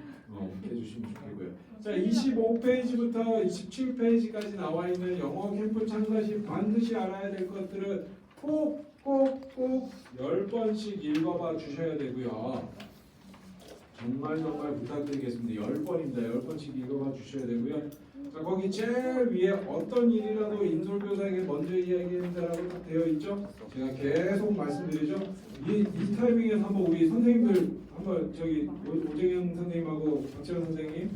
해주시면 좋겠고요. 자, 25페이지부터 27페이지까지 나와 있는 영어 캠프 참가 시 반드시 알아야 될 것들은 꼭 10번씩 읽어봐 주셔야 되고요. 정말 부탁드리겠습니다. 10번입니다. 10번씩 읽어봐 주셔야 되고요. 자, 거기 제일 위에 어떤 일이라도 인솔교사에게 먼저 이야기한다라고 딱 되어 있죠. 제가 계속 말씀드리죠. 이 타이밍에서 한번 우리 선생님들 한번 저기 오재경 선생님하고 박재현 선생님,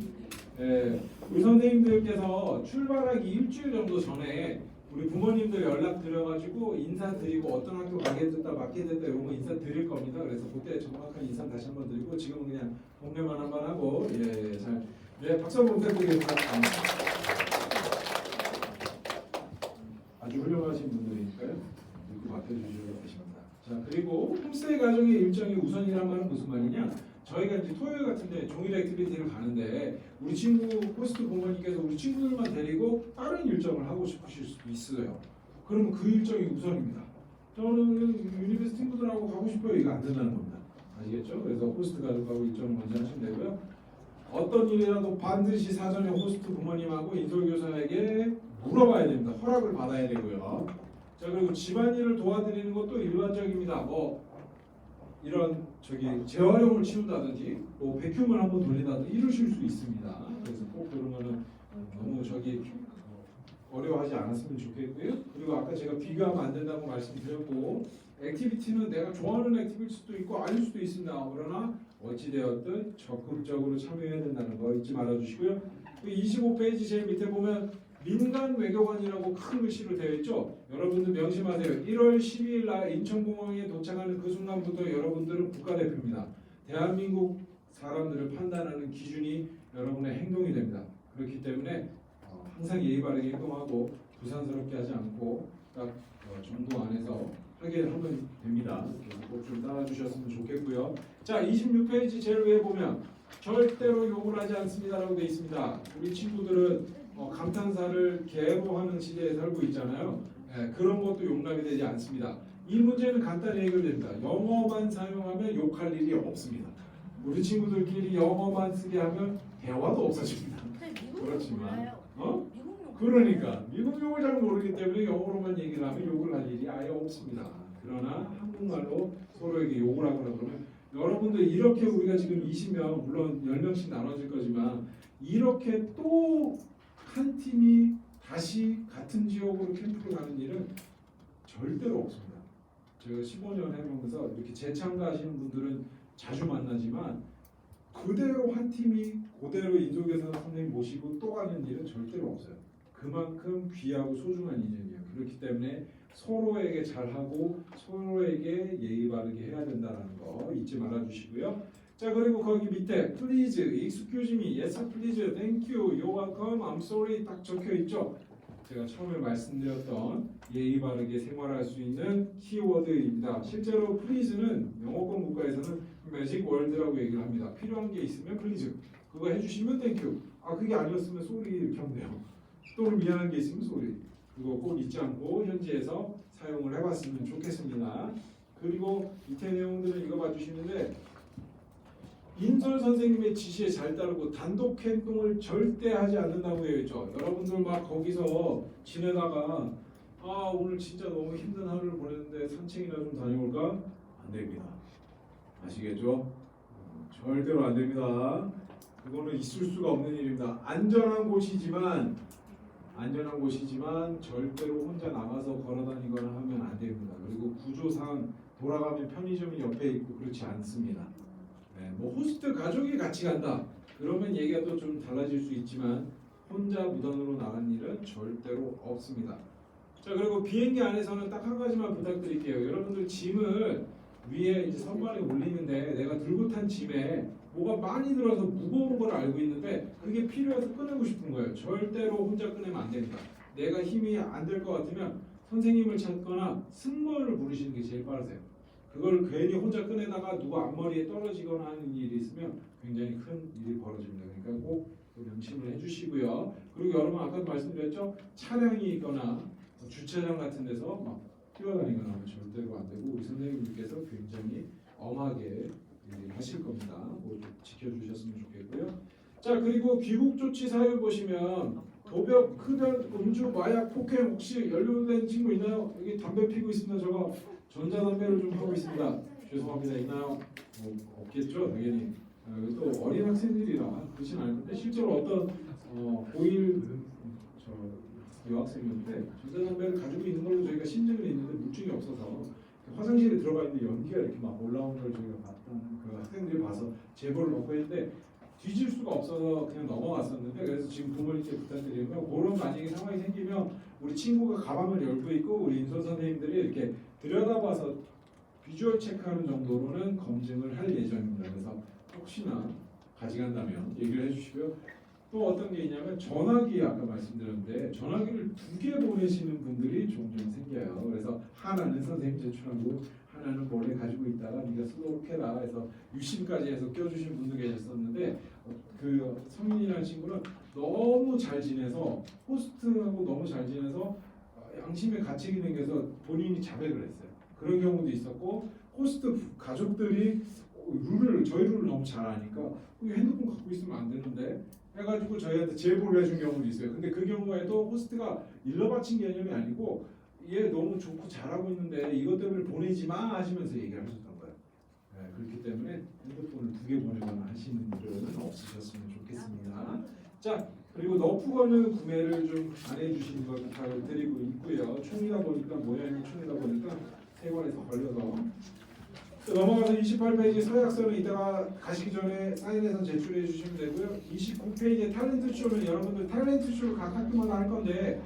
우리 선생님들께서 출발하기 일주일 정도 전에 우리 부모님들 연락 드려가지고 인사드리고 어떤 학교 가게 됐다 맡게 됐다 이런 거 인사 드릴 겁니다. 그래서 그때 정확한 인사 다시 한번 드리고 지금은 그냥 공개만 한번 하고 박수 한번 부탁드리겠습니다. 아주 훌륭하신 분들이니까요. 이렇게 맡겨주시고 계십니다. 자, 그리고 홈스테이 가정의 일정이 우선이란 말은 무슨 말이냐? 저희가 이제 토요일 같은데 종일 액티비티를 가는데 우리 친구 호스트 부모님께서 우리 친구들만 데리고 다른 일정을 하고 싶으실 수도 있어요. 그러면 그 일정이 우선입니다. 저는 유니버시티 친구들하고 가고 싶어요. 이거 안 된다는 겁니다. 아시겠죠? 그래서 호스트 가족하고 일정을 먼저 하시면 되고요. 어떤 일이라도 반드시 사전에 호스트 부모님하고 인솔교사에게 물어봐야 됩니다. 허락을 받아야 되고요. 자, 그리고 집안일을 도와드리는 것도 일반적입니다. 뭐 이런 재활용을 치운다든지 뭐 백큐음을 한번 돌린다든지 이러실 수 있습니다. 그래서 꼭 그런 거는 너무 어려워하지 않았으면 좋겠고요. 그리고 아까 제가 비교하면 안 된다고 말씀드렸고 액티비티는 내가 좋아하는 액티비티일 수도 있고 아닐 수도 있습니다. 그러나 어찌되었든 적극적으로 참여해야 된다는 거 잊지 말아주시고요. 25페이지 제일 밑에 보면 민간 외교관이라고 큰 글씨로 되어 있죠. 여러분들 명심하세요. 1월 12일 날 인천공항에 도착하는 그 순간부터 여러분들은 국가대표입니다. 대한민국 사람들을 판단하는 기준이 여러분의 행동이 됩니다. 그렇기 때문에 항상 예의 바르게 행동하고 부산스럽게 하지 않고 딱 정도 안에서 하게 하면 됩니다. 꼭 좀 따라주셨으면 좋겠고요. 자, 26페이지 제일 위에 보면 절대로 욕을 하지 않습니다라고 되어 있습니다. 우리 친구들은 감탄사를 개로하는 시대에 살고 있잖아요. 그런 것도 용납이 되지 않습니다. 이 문제는 간단히 해결됩니다. 영어만 사용하면 욕할 일이 없습니다. 우리 친구들끼리 영어만 쓰게 하면 대화도 없어집니다. 그렇지만 그러니까 미국 욕을 잘 모르기 때문에 영어로만 얘기를 하면 욕을 할 일이 아예 없습니다. 그러나 한국말로 서로에게 욕을 하거나 그러면 여러분들 이렇게 우리가 지금 20명 물론 10명씩 나눠질 거지만 이렇게 또 한 팀이 다시 같은 지역으로 캠프를 가는 일은 절대로 없습니다. 제가 15년 해보면서 이렇게 재참가하시는 분들은 자주 만나지만 그대로 한 팀이 그대로 인솔교사 선생님 모시고 또 가는 일은 절대로 없어요. 그만큼 귀하고 소중한 인연이에요. 그렇기 때문에 서로에게 잘하고 서로에게 예의 바르게 해야 된다는 거 잊지 말아주시고요. 자, 그리고 거기 밑에 please, excuse me, yes please, thank you, you're welcome, I'm sorry 딱 적혀 있죠. 제가 처음에 말씀드렸던 예의 바르게 생활할 수 있는 키워드입니다. 실제로 플리즈는 영어권 국가에서는 매직 월드라고 얘기를 합니다. 필요한 게 있으면 플리즈 그거 해주시면 땡큐. 아 그게 아니었으면 쏘리 이렇게 하면 돼요. 또는 미안한 게 있으면 쏘리. 그거 꼭 잊지 않고 현지에서 사용을 해봤으면 좋겠습니다. 그리고 밑에 내용들은 이거 봐주시는데 인솔 선생님의 지시에 잘 따르고 단독 행동을 절대 하지 않는다고 되어 있죠. 여러분들 막 거기서 지내다가 아 오늘 진짜 너무 힘든 하루를 보냈는데 산책이나 좀 다녀올까? 안 됩니다. 아시겠죠? 절대로 안 됩니다. 그거는 있을 수가 없는 일입니다. 안전한 곳이지만 절대로 혼자 나가서 걸어다니거나 하면 안 됩니다. 그리고 구조상 돌아가면 편의점이 옆에 있고 그렇지 않습니다. 네, 뭐 호스트 가족이 같이 간다. 그러면 얘기가 또 좀 달라질 수 있지만 혼자 무단으로 나간 일은 절대로 없습니다. 자 그리고 비행기 안에서는 딱 한 가지만 부탁드릴게요. 여러분들 짐을 위에 이제 선반에 올리는데 내가 들고 탄 짐에 뭐가 많이 들어서 무거운 걸 알고 있는데 그게 필요해서 꺼내고 싶은 거예요. 절대로 혼자 꺼내면 안 됩니다. 내가 힘이 안 될 것 같으면 선생님을 찾거나 승무원을 부르시는 게 제일 빠르세요. 그걸 괜히 혼자 꺼내다가 누구 앞머리에 떨어지거나 하는 일이 있으면 굉장히 큰 일이 벌어집니다. 그러니까 꼭 명심을 해주시고요. 그리고 여러분 아까도 말씀드렸죠. 차량이 있거나 주차장 같은 데서 막 뛰어다니거나 하면 절대로 안 되고 우리 선생님들께서 굉장히 엄하게 하실 겁니다. 그거 좀 지켜주셨으면 좋겠고요. 자 그리고 귀국 조치 사유 보시면 도벽, 흡연, 음주, 마약, 폭행 혹시 연루된 친구 있나요? 여기 담배 피고 있습니다. 저거 전자담배를 좀 하고 있습니다. 죄송합니다. 있나요? 없겠죠 당연히. 또 어린 학생들이라 그렇진 않은데 실제로 어떤 고1 여학생이었는데 전자담배를 가지고 있는 걸로 저희가 심증을 했는데 물증이 없어서 화장실에 들어가 있는데 연기가 이렇게 막 올라오는 걸 저희가 봤던 그 학생들이 봐서 제보를 받고 했는데 뒤질 수가 없어서 그냥 넘어갔었는데 그래서 지금 부모님께 부탁드리는 건 그런 만약에 상황이 생기면 우리 친구가 가방을 열고 있고 우리 인솔 선생님들이 이렇게 들여다봐서 비주얼 체크하는 정도로는 검증을 할 예정입니다. 그래서 혹시나 가져간다면 얘기를 해주시고요. 또 어떤 게 있냐면 전화기 아까 말씀드렸는데 전화기를 2개 보내시는 분들이 종종 생겨요. 그래서 하나는 선생님 제출하고 하나는 몰래 가지고 있다가 네가 쓰도록 해라 해서 유심까지 해서 껴주신 분도 계셨었는데 그 성민이라는 친구는 너무 잘 지내서 호스트하고 너무 잘 지내서 양심의 가책이 생겨서 본인이 자백을 했어요. 그런 경우도 있었고 호스트 가족들이 저희 룰을 너무 잘 아니까 핸드폰 갖고 있으면 안 되는데 해가지고 저희한테 제보를 해준 경우도 있어요. 근데 그 경우에도 호스트가 일러 바친 개념이 아니고 얘 너무 좋고 잘하고 있는데 이것 때문에 보내지 마 하시면서 얘기를 하셨던 거예요. 네, 그렇기 때문에 핸드폰을 2개 보내거나 하시는 일은 없으셨으면 좋겠습니다. 자 그리고 너프건은 구매를 좀 안 해주시는 걸 부탁을 드리고 있고요. 총이다 보니까 모양이 총이다 보니까 3권에서 걸려서 넘어가서 28페이지 서약서는 이따가 가시기 전에 사인해서 제출해 주시면 되고요. 29페이지에 탤런트 쇼는 여러분들 탤런트 쇼를 각 학교마다 할 건데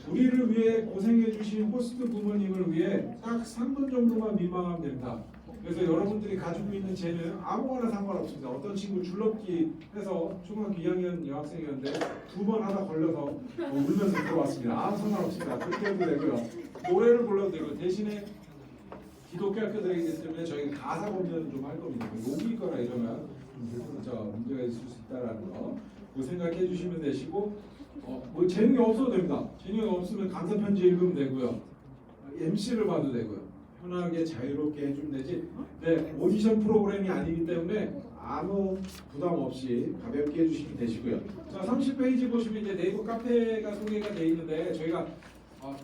우리를 위해 고생해 주신 호스트 부모님을 위해 딱 3분 정도만 민망하면 됩니다. 그래서 여러분들이 가지고 있는 재능 아무거나 상관없습니다. 어떤 친구 줄넘기 해서 초등학교 2학년 여학생이었는데 2번 하다 걸려서 울면서 들어왔습니다. 아무 상관없습니다. 그렇게 해도 되고요. 노래를 불러도 되고 대신에 기독교 학교들이기 때문에 저희가 가사 검열을 좀 할 겁니다. 욕이 있거나 이러면 좀 문제가 있을 수 있다라는 거 그 생각해 주시면 되시고 뭐 재능이 없어도 됩니다. 재능이 없으면 감사 편지 읽으면 되고요. MC를 봐도 되고요. 편하게 자유롭게 해주면 되지. 네, 오디션 프로그램이 아니기 때문에 아무 부담 없이 가볍게 해주시면 되시고요. 자, 30페이지 보시면 이제 네이버 카페가 소개가 되어 있는데 저희가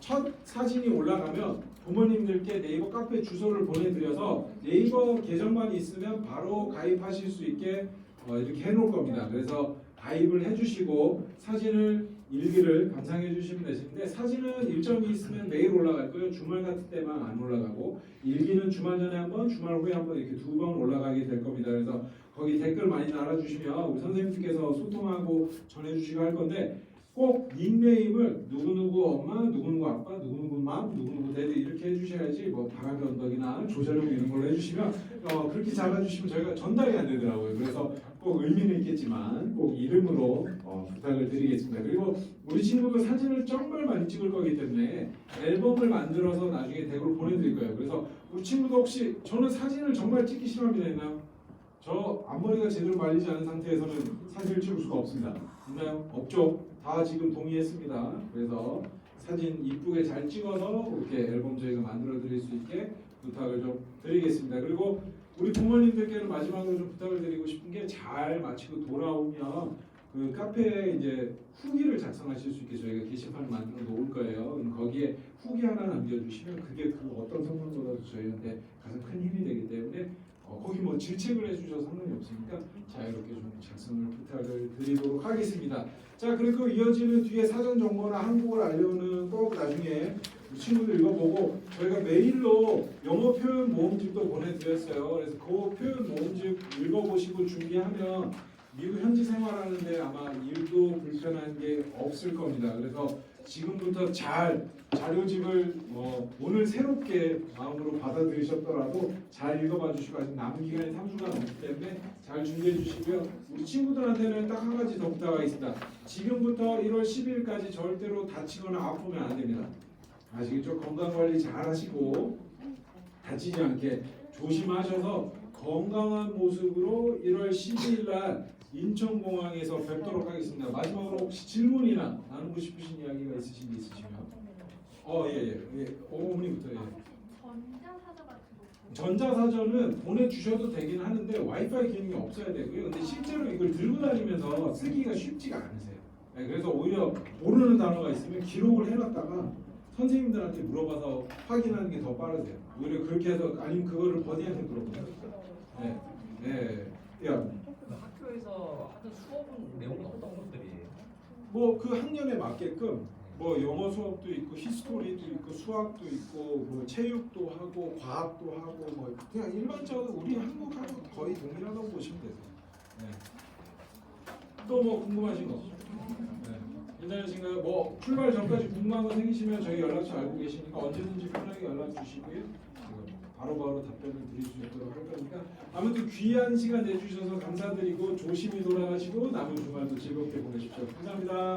첫 사진이 올라가면 부모님들께 네이버 카페 주소를 보내드려서 네이버 계정만 있으면 바로 가입하실 수 있게 이렇게 해놓을 겁니다. 그래서 가입을 해주시고 사진을 일기를 감상해 주시면 되시는데 사진은 일정이 있으면 매일 올라갈 거예요. 주말 같은 때만 안 올라가고 일기는 주말 전에 한 번, 주말 후에 한 번 이렇게 2번 올라가게 될 겁니다. 그래서 거기 댓글 많이 달아주시면 우리 선생님들께서 소통하고 전해주시고 할 건데 꼭 닉네임을 누구누구 엄마, 누구누구 아빠, 누구누구 맘, 누구누구 데드 이렇게 해주셔야지 뭐 바람의 언덕이나 조자룡 이런 걸로 해주시면 그렇게 잡아주시면 저희가 전달이 안 되더라고요. 그래서 꼭 의미는 있겠지만 꼭 이름으로 부탁을 드리겠습니다. 그리고 우리 친구들 사진을 정말 많이 찍을 거기 때문에 앨범을 만들어서 나중에 댁으로 보내드릴 거예요. 그래서 우리 친구도 혹시 저는 사진을 정말 찍기 싫어합니다 있나요? 저 앞머리가 제대로 말리지 않은 상태에서는 사진을 찍을 수가 없습니다. 있나요? 없죠? 다 지금 동의했습니다. 그래서 사진 이쁘게 잘 찍어서 이렇게 앨범 저희가 만들어 드릴 수 있게 부탁을 좀 드리겠습니다. 그리고 우리 부모님들께는 마지막으로 좀 부탁을 드리고 싶은 게 잘 마치고 돌아오면 그 카페에 이제 후기를 작성하실 수 있게 저희가 게시판을 만들어 놓을 거예요. 그럼 거기에 후기 하나 남겨주시면 그게 그 어떤 선물보다도 저희한테 가장 큰 힘이 되기 때문에 거기 뭐 질책을 해주셔서 상관이 없으니까 자유롭게 좀 작성을 부탁을 드리도록 하겠습니다. 자, 그리고 이어지는 뒤에 사전 정보나 한국어를 알려는 꼭 나중에 친구들 읽어보고 저희가 메일로 영어 표현 모음집도 보내드렸어요. 그래서 그 표현 모음집 읽어보시고 준비하면 미국 현지 생활하는데 아마 일도 불편한 게 없을 겁니다. 그래서 지금부터 잘 자료집을 오늘 새롭게 마음으로 받아들이셨더라도 잘 읽어봐 주시고 아직 남은 기간이 3주가 넘기 때문에 잘 준비해 주시고요. 우리 친구들한테는 딱 한 가지 더 부탁하겠습니다. 지금부터 1월 10일까지 절대로 다치거나 아프면 안 됩니다. 아시겠죠? 건강관리 잘 하시고 다치지 않게 조심하셔서 건강한 모습으로 1월 12일 날 인천공항에서 뵙도록 하겠습니다. 마지막으로 혹시 질문이나 나누고 싶으신 이야기가 있으신 게 있으시면 어머니부터 전자사저 같은 거. 전자사전은 보내주셔도 되긴 하는데 와이파이 기능이 없어야 되고요. 근데 실제로 이걸 들고 다니면서 쓰기가 쉽지가 않으세요. 그래서 오히려 모르는 단어가 있으면 기록을 해놨다가 선생님들한테 물어봐서 확인하는 게 더 빠르세요. 오히려 그렇게 해서 아니면 그거를 버디한테 물어보세요. 네. 야. 학교에서 하던 수업은 내용은 어떤 것들이에요? 뭐 그 학년에 맞게끔 뭐 영어 수업도 있고 히스토리도 있고 수학도 있고 뭐 체육도 하고 과학도 하고 뭐 그냥 일반적으로 우리 한국하고 거의 동일하다고 보시면 되세요. 네. 또 뭐 궁금하신 거? 네. 괜찮으신가요? 뭐 출발 전까지 궁금한 거 생기시면 저희 연락처 알고 계시니까 언제든지 편하게 연락 주시고요. 바로바로 답변을 드릴 수 있도록 할 거니까 아무튼 귀한 시간 내주셔서 감사드리고 조심히 돌아가시고 남은 주말도 즐겁게 보내십시오. 감사합니다.